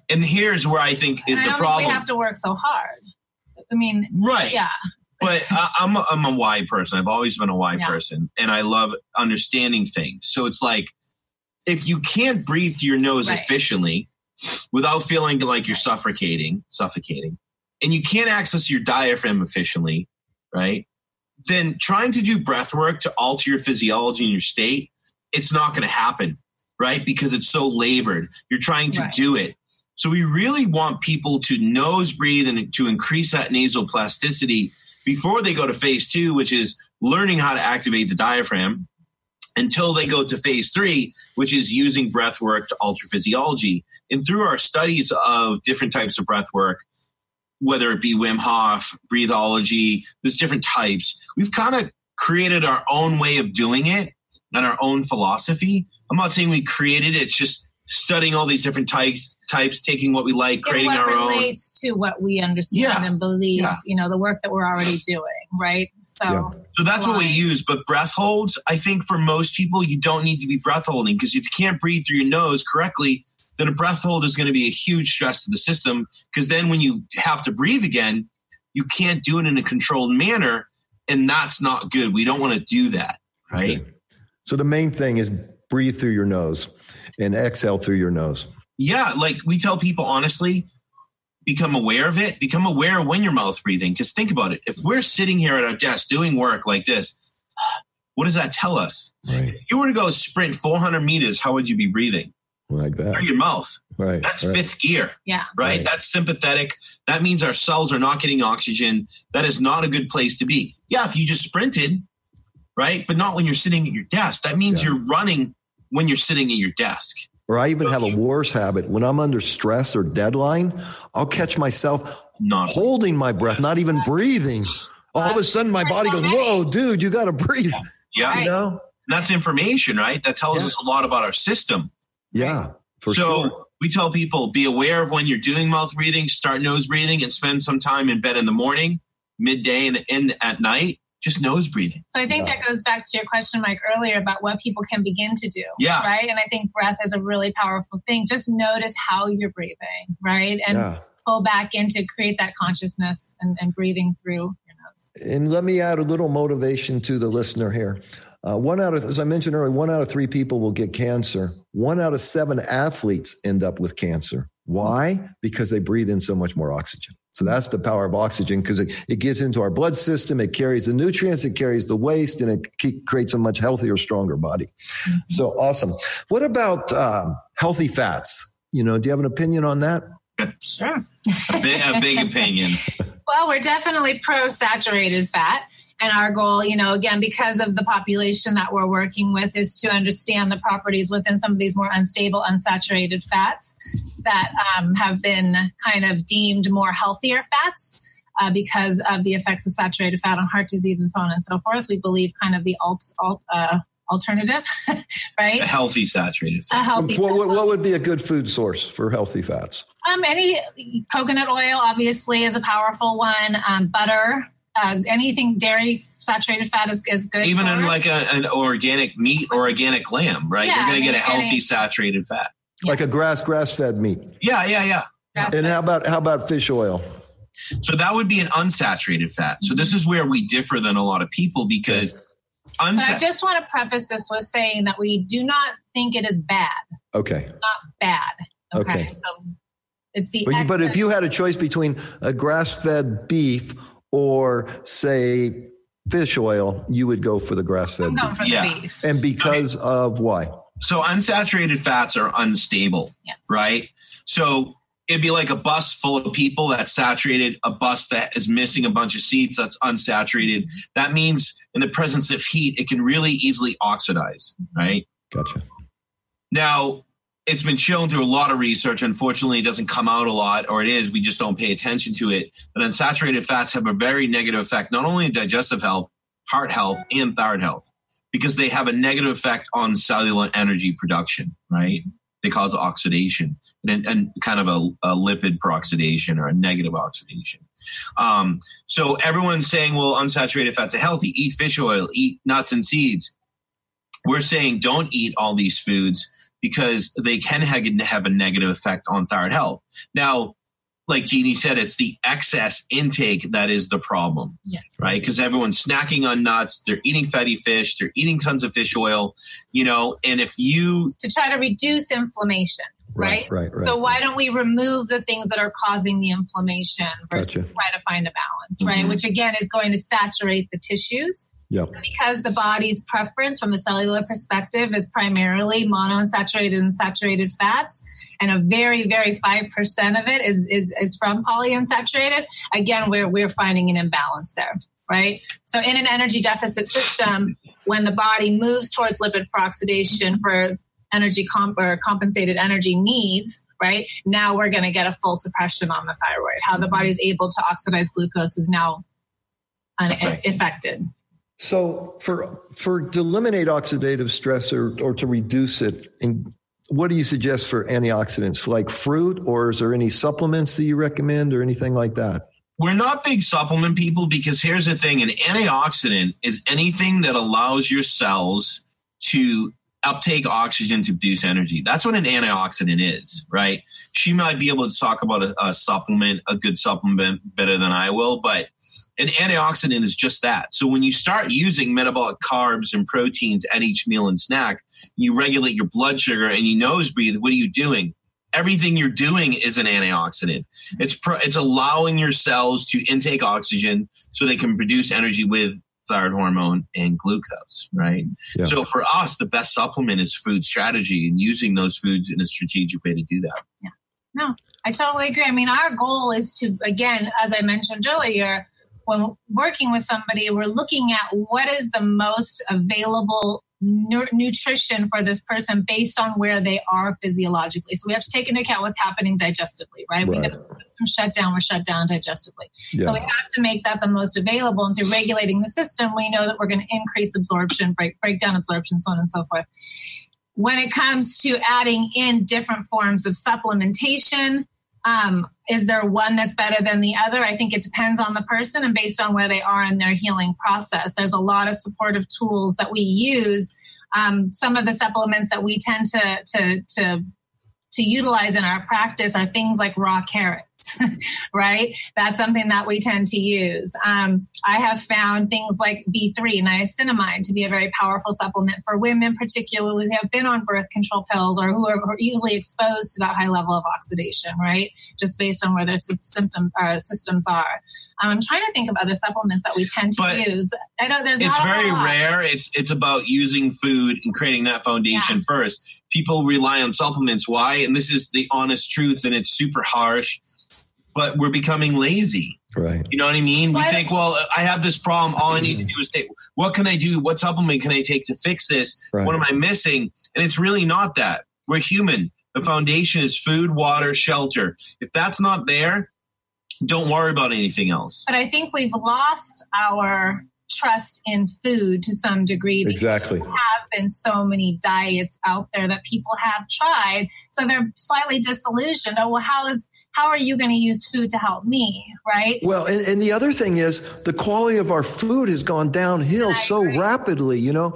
[SPEAKER 4] And here's where I think is the problem.
[SPEAKER 5] We have to work so hard. I mean,
[SPEAKER 4] right.
[SPEAKER 5] Yeah.
[SPEAKER 4] But I'm a why person. I've always been a why person, and I love understanding things. So it's like, if you can't breathe through your nose efficiently without feeling like you're suffocating, and you can't access your diaphragm efficiently, right? Then trying to do breath work to alter your physiology and your state, it's not going to happen, right? Because it's so labored. You're trying to do it. So we really want people to nose breathe and to increase that nasal plasticity before they go to phase 2, which is learning how to activate the diaphragm, until they go to phase 3, which is using breath work to alter physiology. And through our studies of different types of breath work, whether it be Wim Hof, breathology, there's different types. We've kind of created our own way of doing it and our own philosophy. I'm not saying we created it. It's just studying all these different types, taking what we like, creating our own.
[SPEAKER 5] What relates to what we understand and believe, the work that we're already doing, right? So
[SPEAKER 4] that's what we use. But breath holds, I think for most people, you don't need to be breath holding, because if you can't breathe through your nose correctly, then a breath hold is going to be a huge stress to the system, because then when you have to breathe again, you can't do it in a controlled manner, and that's not good. We don't want to do that, right? Okay.
[SPEAKER 3] So the main thing is breathe through your nose and exhale through your nose.
[SPEAKER 4] Yeah, like we tell people, honestly, become aware of it, become aware of when you're mouth breathing. Because think about it. If we're sitting here at our desk doing work like this, what does that tell us?
[SPEAKER 3] Right.
[SPEAKER 4] If you were to go sprint 400 meters, how would you be breathing?
[SPEAKER 3] Like that.
[SPEAKER 4] Through your mouth.
[SPEAKER 3] Right.
[SPEAKER 4] That's fifth gear.
[SPEAKER 5] Yeah.
[SPEAKER 4] Right? That's sympathetic. That means our cells are not getting oxygen. That is not a good place to be. Yeah, if you just sprinted, right? But not when you're sitting at your desk. That means you're running when you're sitting at your desk.
[SPEAKER 3] Or I even have a worse habit. When I'm under stress or deadline, I'll catch myself not holding my breath, not even breathing. All of a sudden, my body goes, whoa, dude, you got to breathe.
[SPEAKER 4] Yeah.
[SPEAKER 3] You know?
[SPEAKER 4] That's information, right? That tells us a lot about our system.
[SPEAKER 3] Yeah, for sure.
[SPEAKER 4] So we tell people, be aware of when you're doing mouth breathing, start nose breathing, and spend some time in bed in the morning, midday, and at night. Just nose breathing.
[SPEAKER 5] So I think that goes back to your question, Mike, earlier about what people can begin to do.
[SPEAKER 4] Yeah.
[SPEAKER 5] Right. And I think breath is a really powerful thing. Just notice how you're breathing. Right. And pull back in to create that consciousness and breathing through your nose.
[SPEAKER 3] And let me add a little motivation to the listener here. As I mentioned earlier, 1 out of 3 people will get cancer. 1 out of 7 athletes end up with cancer. Why? Because they breathe in so much more oxygen. So that's the power of oxygen, because it gets into our blood system. It carries the nutrients, it carries the waste, and it creates a much healthier, stronger body. Mm-hmm. So awesome. What about healthy fats? Do you have an opinion on that?
[SPEAKER 5] Sure.
[SPEAKER 4] a big opinion.
[SPEAKER 5] Well, we're definitely pro-saturated fat. And our goal, again, because of the population that we're working with, is to understand the properties within some of these more unstable, unsaturated fats that have been kind of deemed more healthier fats because of the effects of saturated fat on heart disease and so on and so forth. We believe kind of the alternative, right?
[SPEAKER 4] A healthy saturated fat.
[SPEAKER 3] What would be a good food source for healthy fats?
[SPEAKER 5] Any coconut oil, obviously, is a powerful one. Butter. Anything dairy saturated fat is good.
[SPEAKER 4] Even in like an organic meat or organic lamb, right?
[SPEAKER 5] Yeah,
[SPEAKER 4] you're going to get a healthy saturated fat.
[SPEAKER 3] Like a grass-fed meat.
[SPEAKER 4] Yeah.
[SPEAKER 3] And how about fish oil?
[SPEAKER 4] So that would be an unsaturated fat. So this is where we differ than a lot of people, because
[SPEAKER 5] I just want to preface this with saying that we do not think it is bad.
[SPEAKER 3] Okay.
[SPEAKER 5] It's not bad. Okay. So it's the
[SPEAKER 3] but if you had a choice between a grass-fed beef or, say, fish oil, you would go for the grass-fed beef.
[SPEAKER 5] For the beef.
[SPEAKER 3] And because of why?
[SPEAKER 4] So unsaturated fats are unstable, right? So it'd be like a bus full of people that's saturated, a bus that is missing a bunch of seats that's unsaturated. That means in the presence of heat, it can really easily oxidize, right?
[SPEAKER 3] Gotcha.
[SPEAKER 4] Now, it's been shown through a lot of research. Unfortunately, it doesn't come out a lot, or it is, we just don't pay attention to it. But unsaturated fats have a very negative effect, not only in digestive health, heart health, and thyroid health, because they have a negative effect on cellular energy production, right? They cause oxidation and kind of a lipid peroxidation or a negative oxidation. So everyone's saying, well, unsaturated fats are healthy. Eat fish oil, eat nuts and seeds. We're saying don't eat all these foods, because they can have a negative effect on thyroid health. Now, like Jeanne said, it's the excess intake that is the problem, right? Because everyone's snacking on nuts, they're eating fatty fish, they're eating tons of fish oil, and if you...
[SPEAKER 5] To try to reduce inflammation, right?
[SPEAKER 3] Right.
[SPEAKER 5] So why don't we remove the things that are causing the inflammation versus try to find a balance, right? Which again is going to saturate the tissues.
[SPEAKER 3] Yep.
[SPEAKER 5] Because the body's preference from the cellular perspective is primarily monounsaturated and saturated fats, and a very, very 5% of it is from polyunsaturated. Again, we're finding an imbalance there, right? So in an energy deficit system, when the body moves towards lipid peroxidation for energy compensated energy needs, right? Now we're going to get a full suppression on the thyroid. How the body's able to oxidize glucose is now affected.
[SPEAKER 3] So to eliminate oxidative stress or to reduce it, and what do you suggest for antioxidants, like fruit, or is there any supplements that you recommend or anything like that?
[SPEAKER 4] We're not big supplement people, because here's the thing. An antioxidant is anything that allows your cells to uptake oxygen to produce energy. That's what an antioxidant is, right? She might be able to talk about a supplement, a good supplement, better than I will, but an antioxidant is just that. So when you start using metabolic carbs and proteins at each meal and snack, you regulate your blood sugar and you nose breathe. What are you doing? everything you're doing is an antioxidant. It's allowing your cells to intake oxygen so they can produce energy with thyroid hormone and glucose, right? Yeah. So for us, the best supplement is food strategy and using those foods in a strategic way to do that.
[SPEAKER 5] Yeah. No, I totally agree. I mean, our goal is to, again, as I mentioned earlier, when working with somebody, we're looking at what is the most available nutrition for this person based on where they are physiologically. So we have to take into account what's happening digestively, right? We get the system shut down, we're shut down digestively. Yeah. So we have to make that the most available. And through regulating the system, we know that we're going to increase absorption, break down absorption, so on and so forth. When it comes to adding in different forms of supplementation, is there one that's better than the other? I think it depends on the person and based on where they are in their healing process. There's a lot of supportive tools that we use. Some of the supplements that we tend to utilize in our practice are things like raw carrots, right? That's something that we tend to use. I have found things like B3, niacinamide, to be a very powerful supplement for women, particularly who have been on birth control pills or who are easily exposed to that high level of oxidation, right? Just based on where their systems are. I'm trying to think of other supplements that we tend to use. I know it's
[SPEAKER 4] very rare. It's about using food and creating that foundation first. People rely on supplements. Why? And this is the honest truth, and it's super harsh, but we're becoming lazy.
[SPEAKER 3] Right.
[SPEAKER 4] You know what I mean? We think, well, I have this problem. All I need to do is take, what can I do? What supplement can I take to fix this? Right. What am I missing? And it's really not that. We're human. The foundation is food, water, shelter. If that's not there, don't worry about anything else.
[SPEAKER 5] But I think we've lost our trust in food to some degree.
[SPEAKER 3] Exactly.
[SPEAKER 5] There have been so many diets out there that people have tried. So they're slightly disillusioned. Oh, well, how are you going to use food to help me, right?
[SPEAKER 3] Well, and the other thing is the quality of our food has gone downhill so rapidly. You know,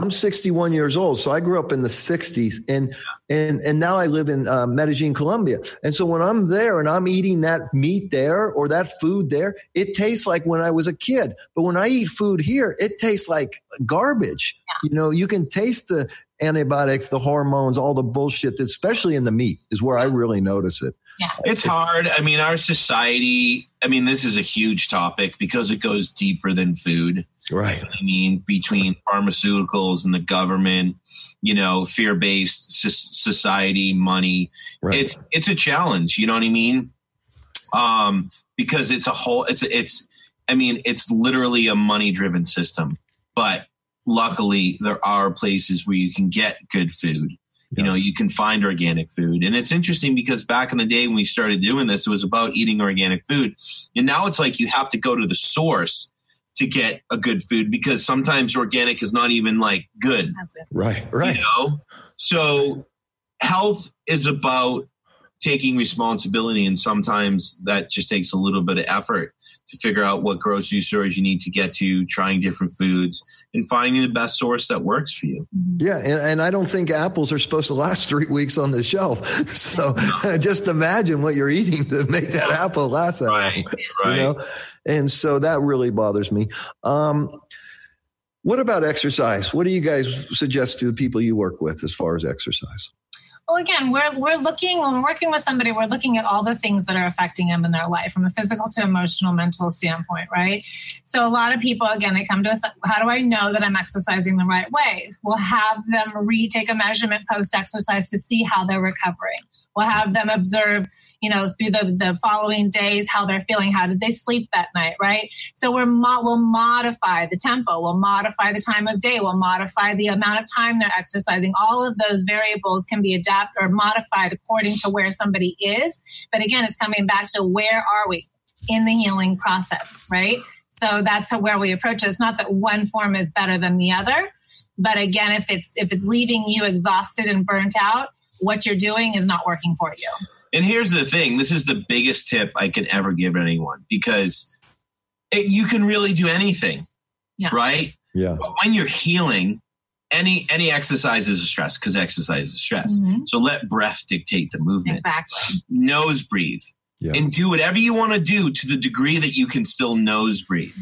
[SPEAKER 3] I'm 61 years old, so I grew up in the 60s, and now I live in Medellin, Colombia. And so when I'm there and I'm eating that meat there or that food there, it tastes like when I was a kid. But when I eat food here, it tastes like garbage. Yeah. You know, you can taste the antibiotics, the hormones, all the bullshit, especially in the meat is where I really notice it.
[SPEAKER 5] Yeah.
[SPEAKER 4] It's hard. I mean, our society, this is a huge topic because it goes deeper than food.
[SPEAKER 3] Right.
[SPEAKER 4] I mean, between pharmaceuticals and the government, fear-based society, money, right. It's a challenge. You know what I mean? Because it's literally a money-driven system, but luckily there are places where you can get good food. Yeah. You can find organic food. And it's interesting because back in the day when we started doing this, it was about eating organic food. And now it's like you have to go to the source to get a good food because sometimes organic is not even like good.
[SPEAKER 3] Right.
[SPEAKER 4] So health is about taking responsibility. And sometimes that just takes a little bit of effort to figure out what grocery stores you need to get to, trying different foods, and finding the best source that works for you.
[SPEAKER 3] Yeah, and I don't think apples are supposed to last 3 weeks on the shelf. So just imagine what you're eating to make that apple last that long.
[SPEAKER 4] Right.
[SPEAKER 3] And so that really bothers me. What about exercise? What do you guys suggest to the people you work with as far as exercise?
[SPEAKER 5] Well, again, we're looking, when we're working with somebody, we're looking at all the things that are affecting them in their life from a physical to emotional, mental standpoint, right? So a lot of people, again, they come to us, how do I know that I'm exercising the right way? We'll have them retake a measurement post-exercise to see how they're recovering. We'll have them observe, through the following days, how they're feeling. How did they sleep that night, right? So we'll modify the tempo. We'll modify the time of day. We'll modify the amount of time they're exercising. All of those variables can be adapted or modified according to where somebody is. But again, it's coming back to where are we in the healing process, right? So that's where we approach it. It's not that one form is better than the other. But again, if it's leaving you exhausted and burnt out, what you're doing is not working for you.
[SPEAKER 4] And here's the thing. This is the biggest tip I can ever give anyone because you can really do anything, right?
[SPEAKER 3] Yeah.
[SPEAKER 4] But when you're healing, any exercise is a stress because exercise is stress. Mm-hmm. So let breath dictate the movement.
[SPEAKER 5] Exactly.
[SPEAKER 4] Nose breathe. and do whatever you want to do to the degree that you can still nose breathe.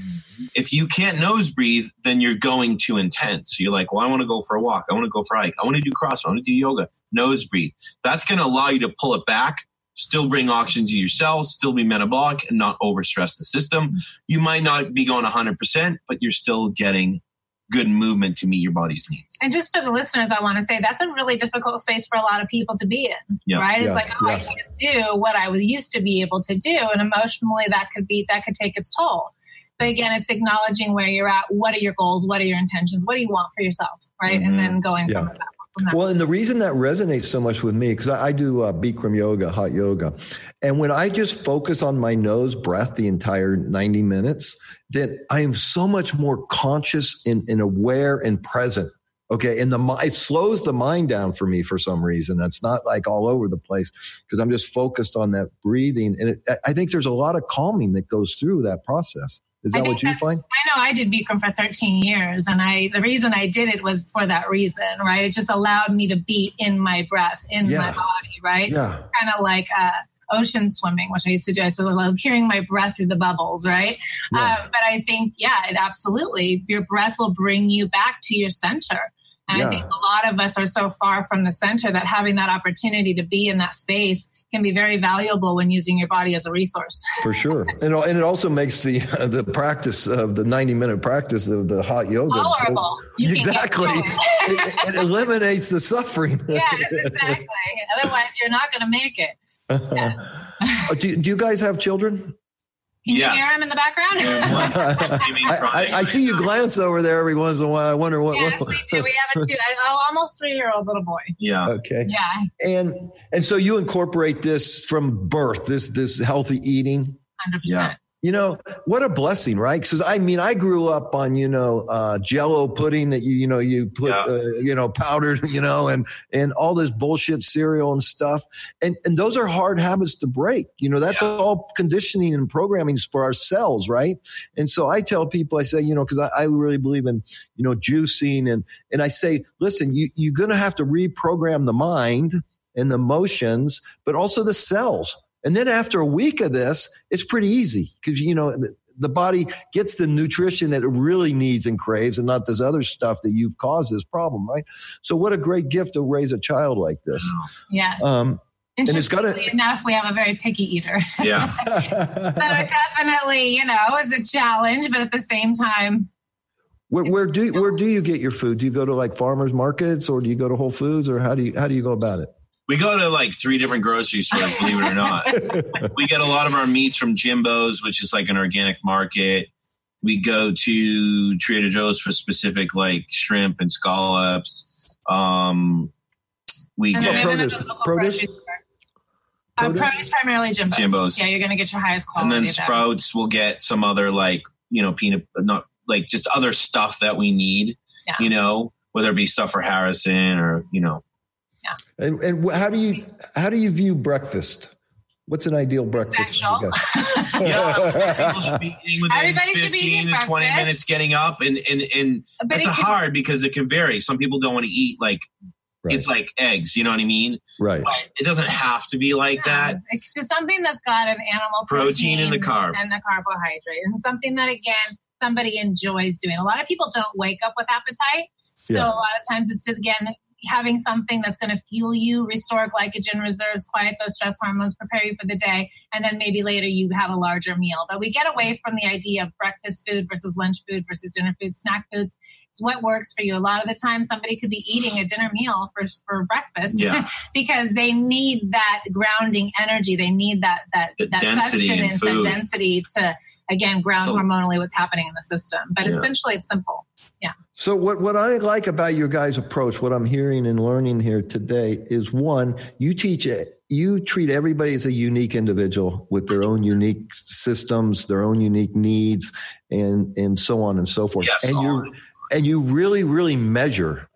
[SPEAKER 4] If you can't nose breathe, then you're going too intense. So you're like, well, I want to go for a walk. I want to go for a hike. I want to do CrossFit. I want to do yoga. Nose breathe. That's going to allow you to pull it back, still bring oxygen to your cells, still be metabolic, and not overstress the system. You might not be going 100%, but you're still getting good movement to meet your body's needs.
[SPEAKER 5] And just for the listeners, I want to say that's a really difficult space for a lot of people to be in, right? It's like, I can't do what I was used to be able to do. And emotionally that could take its toll. But again, it's acknowledging where you're at. What are your goals? What are your intentions? What do you want for yourself? Right. And then going from that.
[SPEAKER 3] Well, and the reason that resonates so much with me, because I do Bikram yoga, hot yoga. And when I just focus on my nose breath the entire 90 minutes, then I am so much more conscious and aware and present. Okay. And it slows the mind down for me for some reason. It's not like all over the place because I'm just focused on that breathing. And I think there's a lot of calming that goes through that process. Is that what you find?
[SPEAKER 5] I know I did Bikram for 13 years. And the reason I did it was for that reason, right? It just allowed me to be in my breath, in my body, right? Yeah. Kind of like ocean swimming, which I used to do. I sort of love hearing my breath through the bubbles, right? Yeah. But I think, it absolutely, your breath will bring you back to your center. And I think a lot of us are so far from the center that having that opportunity to be in that space can be very valuable when using your body as a resource.
[SPEAKER 3] For sure. And it also makes the practice of the 90-minute practice of the hot yoga
[SPEAKER 5] tolerable.
[SPEAKER 3] Exactly. It eliminates the suffering.
[SPEAKER 5] Yes, exactly. Otherwise, you're not going to make it. Yeah.
[SPEAKER 3] Do you guys have children?
[SPEAKER 5] Can you hear him in the background?
[SPEAKER 3] I see you glance over there every once in a while. I wonder what.
[SPEAKER 5] Yes, we do. We have a almost 3-year-old little boy.
[SPEAKER 3] Yeah. Okay.
[SPEAKER 5] Yeah.
[SPEAKER 3] And so you incorporate this from birth, this healthy eating.
[SPEAKER 5] 100%. Yeah.
[SPEAKER 3] You know, what a blessing, right? Because I grew up on, Jell-O pudding that you put, powdered, and all this bullshit cereal and stuff. And those are hard habits to break. That's all conditioning and programming for our cells, right? And so I tell people, I say, because I really believe in, juicing and I say, listen, you're going to have to reprogram the mind and the emotions, but also the cells. And then after a week of this, it's pretty easy because, the body gets the nutrition that it really needs and craves and not this other stuff that you've caused this problem, right? So what a great gift to raise a child like this.
[SPEAKER 5] Yes.
[SPEAKER 3] Interestingly
[SPEAKER 5] enough, we have a very picky eater.
[SPEAKER 4] Yeah.
[SPEAKER 5] So it definitely, is a challenge, but at the same time.
[SPEAKER 3] Where do you get your food? Do you go to like farmers markets or do you go to Whole Foods or how do you go about it?
[SPEAKER 4] We go to like 3 different grocery stores, believe it or not. We get a lot of our meats from Jimbo's, which is like an organic market. We go to Trader Joe's for specific like shrimp and scallops. We get
[SPEAKER 3] produce.
[SPEAKER 5] Produce primarily Jimbo's. Yeah, you're going to get your highest quality.
[SPEAKER 4] And then Sprouts will get some other like, peanut, not like just other stuff that we need, whether it be stuff for Harrison or,
[SPEAKER 5] Yeah.
[SPEAKER 3] And how do you view breakfast? What's an ideal breakfast?
[SPEAKER 4] People should be eating within 15 to 20 minutes getting up. And it's hard because it can vary. Some people don't want to eat like, it's like eggs, you know what I mean?
[SPEAKER 3] Right.
[SPEAKER 4] But it doesn't have to be like that.
[SPEAKER 5] It's just something that's got an animal
[SPEAKER 4] protein and the carb.
[SPEAKER 5] And the carbohydrate. And something that, again, somebody enjoys doing. A lot of people don't wake up with appetite. So a lot of times it's just, again, having something that's going to fuel you, restore glycogen reserves, quiet those stress hormones, prepare you for the day, and then maybe later you have a larger meal. But we get away from the idea of breakfast food versus lunch food versus dinner food, snack foods. It's what works for you. A lot of the time, somebody could be eating a dinner meal for breakfast because they need that grounding energy. They need that sustenance, that density to, again, ground hormonally what's happening in the system. But essentially, it's simple. Yeah.
[SPEAKER 3] So what I like about your guys' approach, what I'm hearing and learning here today is one, you treat everybody as a unique individual with their own unique systems, their own unique needs, and so on and so forth.
[SPEAKER 4] Yes,
[SPEAKER 3] and you really, really measure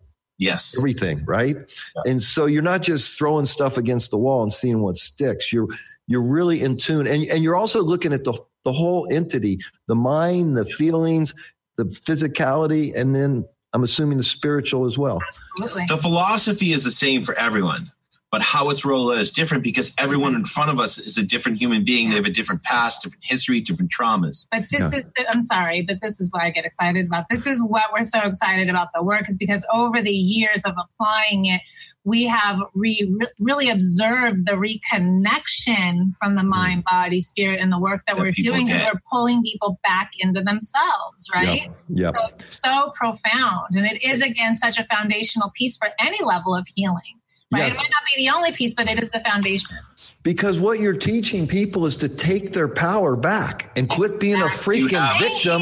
[SPEAKER 3] everything, right? Yeah. And so you're not just throwing stuff against the wall and seeing what sticks. You're really in tune. And you're also looking at the whole entity, the mind, the feelings, the physicality, and then I'm assuming the spiritual as well.
[SPEAKER 5] Absolutely.
[SPEAKER 4] The philosophy is the same for everyone, but how it's rolled out is different because everyone in front of us is a different human being. They have a different past, different history, different traumas.
[SPEAKER 5] But this is, I'm sorry, but this is what I get excited about. This is what we're so excited about the work, is because over the years of applying it, we have really observed the reconnection from the mind, body, spirit, and the work that we're doing, because we're pulling people back into themselves, right?
[SPEAKER 3] Yep.
[SPEAKER 5] So it's so profound. And it is, again, such a foundational piece for any level of healing. Right? Yes. It might not be the only piece, but it is the foundation.
[SPEAKER 3] Because what you're teaching people is to take their power back and quit being a freaking victim.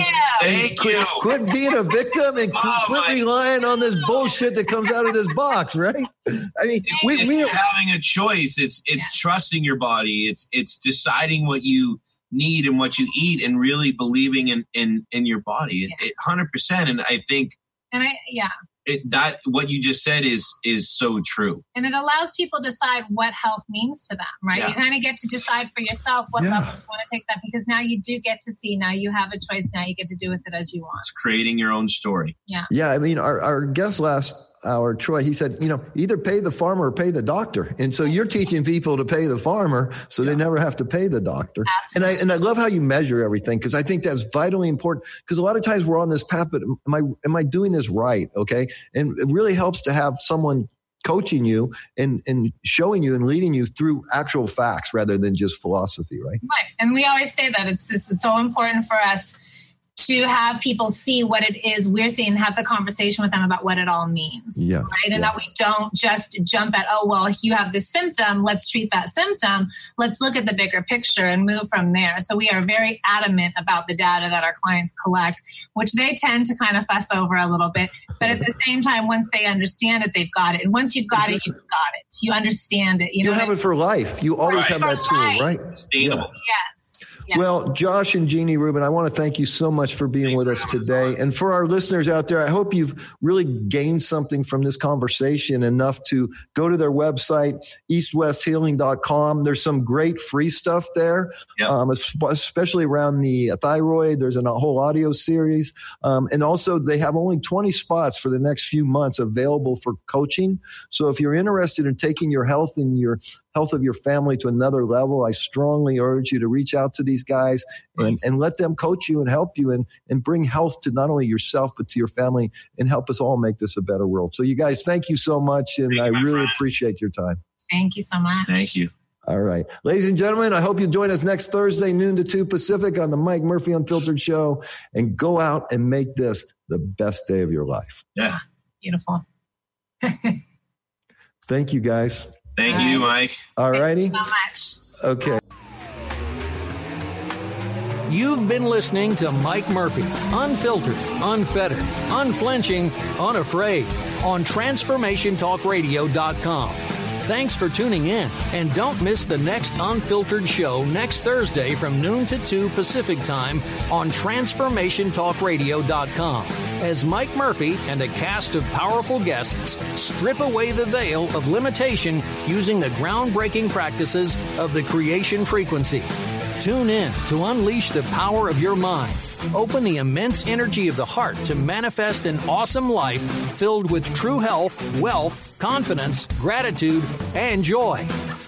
[SPEAKER 3] Quit being a victim and quit relying on this bullshit that comes out of this box, right? I mean, we're
[SPEAKER 4] having a choice. It's trusting your body. It's deciding what you need and what you eat, and really believing in your body. 100%. And I think, that what you just said is so true.
[SPEAKER 5] And it allows people to decide what health means to them, right? You kind of get to decide for yourself what level you want to take that, because now you do get to see, now you have a choice, now you get to do with it as you want.
[SPEAKER 4] It's creating your own story.
[SPEAKER 3] Yeah, I mean, our guest last hour, Troy, he said, either pay the farmer or pay the doctor. And so you're teaching people to pay the farmer so they never have to pay the doctor. Absolutely. And I love how you measure everything, because I think that's vitally important, because a lot of times we're on this path, but am I doing this right? Okay. And it really helps to have someone coaching you and showing you and leading you through actual facts rather than just philosophy, right?
[SPEAKER 5] Right. And we always say that it's so important for us to have people see what it is we're seeing, have the conversation with them about what it all means, right? And that we don't just jump at, oh, well, you have this symptom, let's treat that symptom. Let's look at the bigger picture and move from there. So we are very adamant about the data that our clients collect, which they tend to kind of fuss over a little bit. But at the same time, once they understand it, they've got it. And once you've got it, you've got it. You understand it. You have
[SPEAKER 3] it for life. You always have that tool, right?
[SPEAKER 4] Sustainable.
[SPEAKER 5] Yes. Yeah.
[SPEAKER 3] Well, Josh and Jeanne Rubin, I want to thank you so much for being with us today. And for our listeners out there, I hope you've really gained something from this conversation enough to go to their website, eastwesthealing.com. There's some great free stuff there, especially around the thyroid. There's a whole audio series. And also they have only 20 spots for the next few months available for coaching. So if you're interested in taking your health and your health of your family to another level, I strongly urge you to reach out to these guys and let them coach you and help you and bring health to not only yourself, but to your family, and help us all make this a better world. So you guys, thank you so much. And I really appreciate your time.
[SPEAKER 5] Thank you so much.
[SPEAKER 4] Thank you.
[SPEAKER 3] All right. Ladies and gentlemen, I hope you join us next Thursday, noon to 2 Pacific on the Mike Murphy Unfiltered Show, and go out and make this the best day of your life.
[SPEAKER 4] Yeah.
[SPEAKER 5] Beautiful.
[SPEAKER 3] Thank you, guys.
[SPEAKER 4] Thank you, Mike.
[SPEAKER 3] All righty.
[SPEAKER 5] Thank you so much.
[SPEAKER 3] Okay.
[SPEAKER 2] You've been listening to Mike Murphy, unfiltered, unfettered, unflinching, unafraid, on TransformationTalkRadio.com. Thanks for tuning in, and don't miss the next Unfiltered show next Thursday from noon to 2 Pacific Time on TransformationTalkRadio.com, as Mike Murphy and a cast of powerful guests strip away the veil of limitation using the groundbreaking practices of the creation frequency. Tune in to unleash the power of your mind. Open the immense energy of the heart to manifest an awesome life filled with true health, wealth, confidence, gratitude, and joy.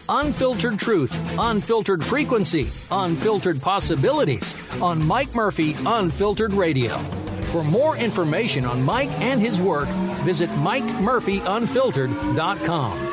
[SPEAKER 2] Unfiltered truth, unfiltered frequency, unfiltered possibilities on Mike Murphy Unfiltered Radio. For more information on Mike and his work, visit MikeMurphyUnfiltered.com.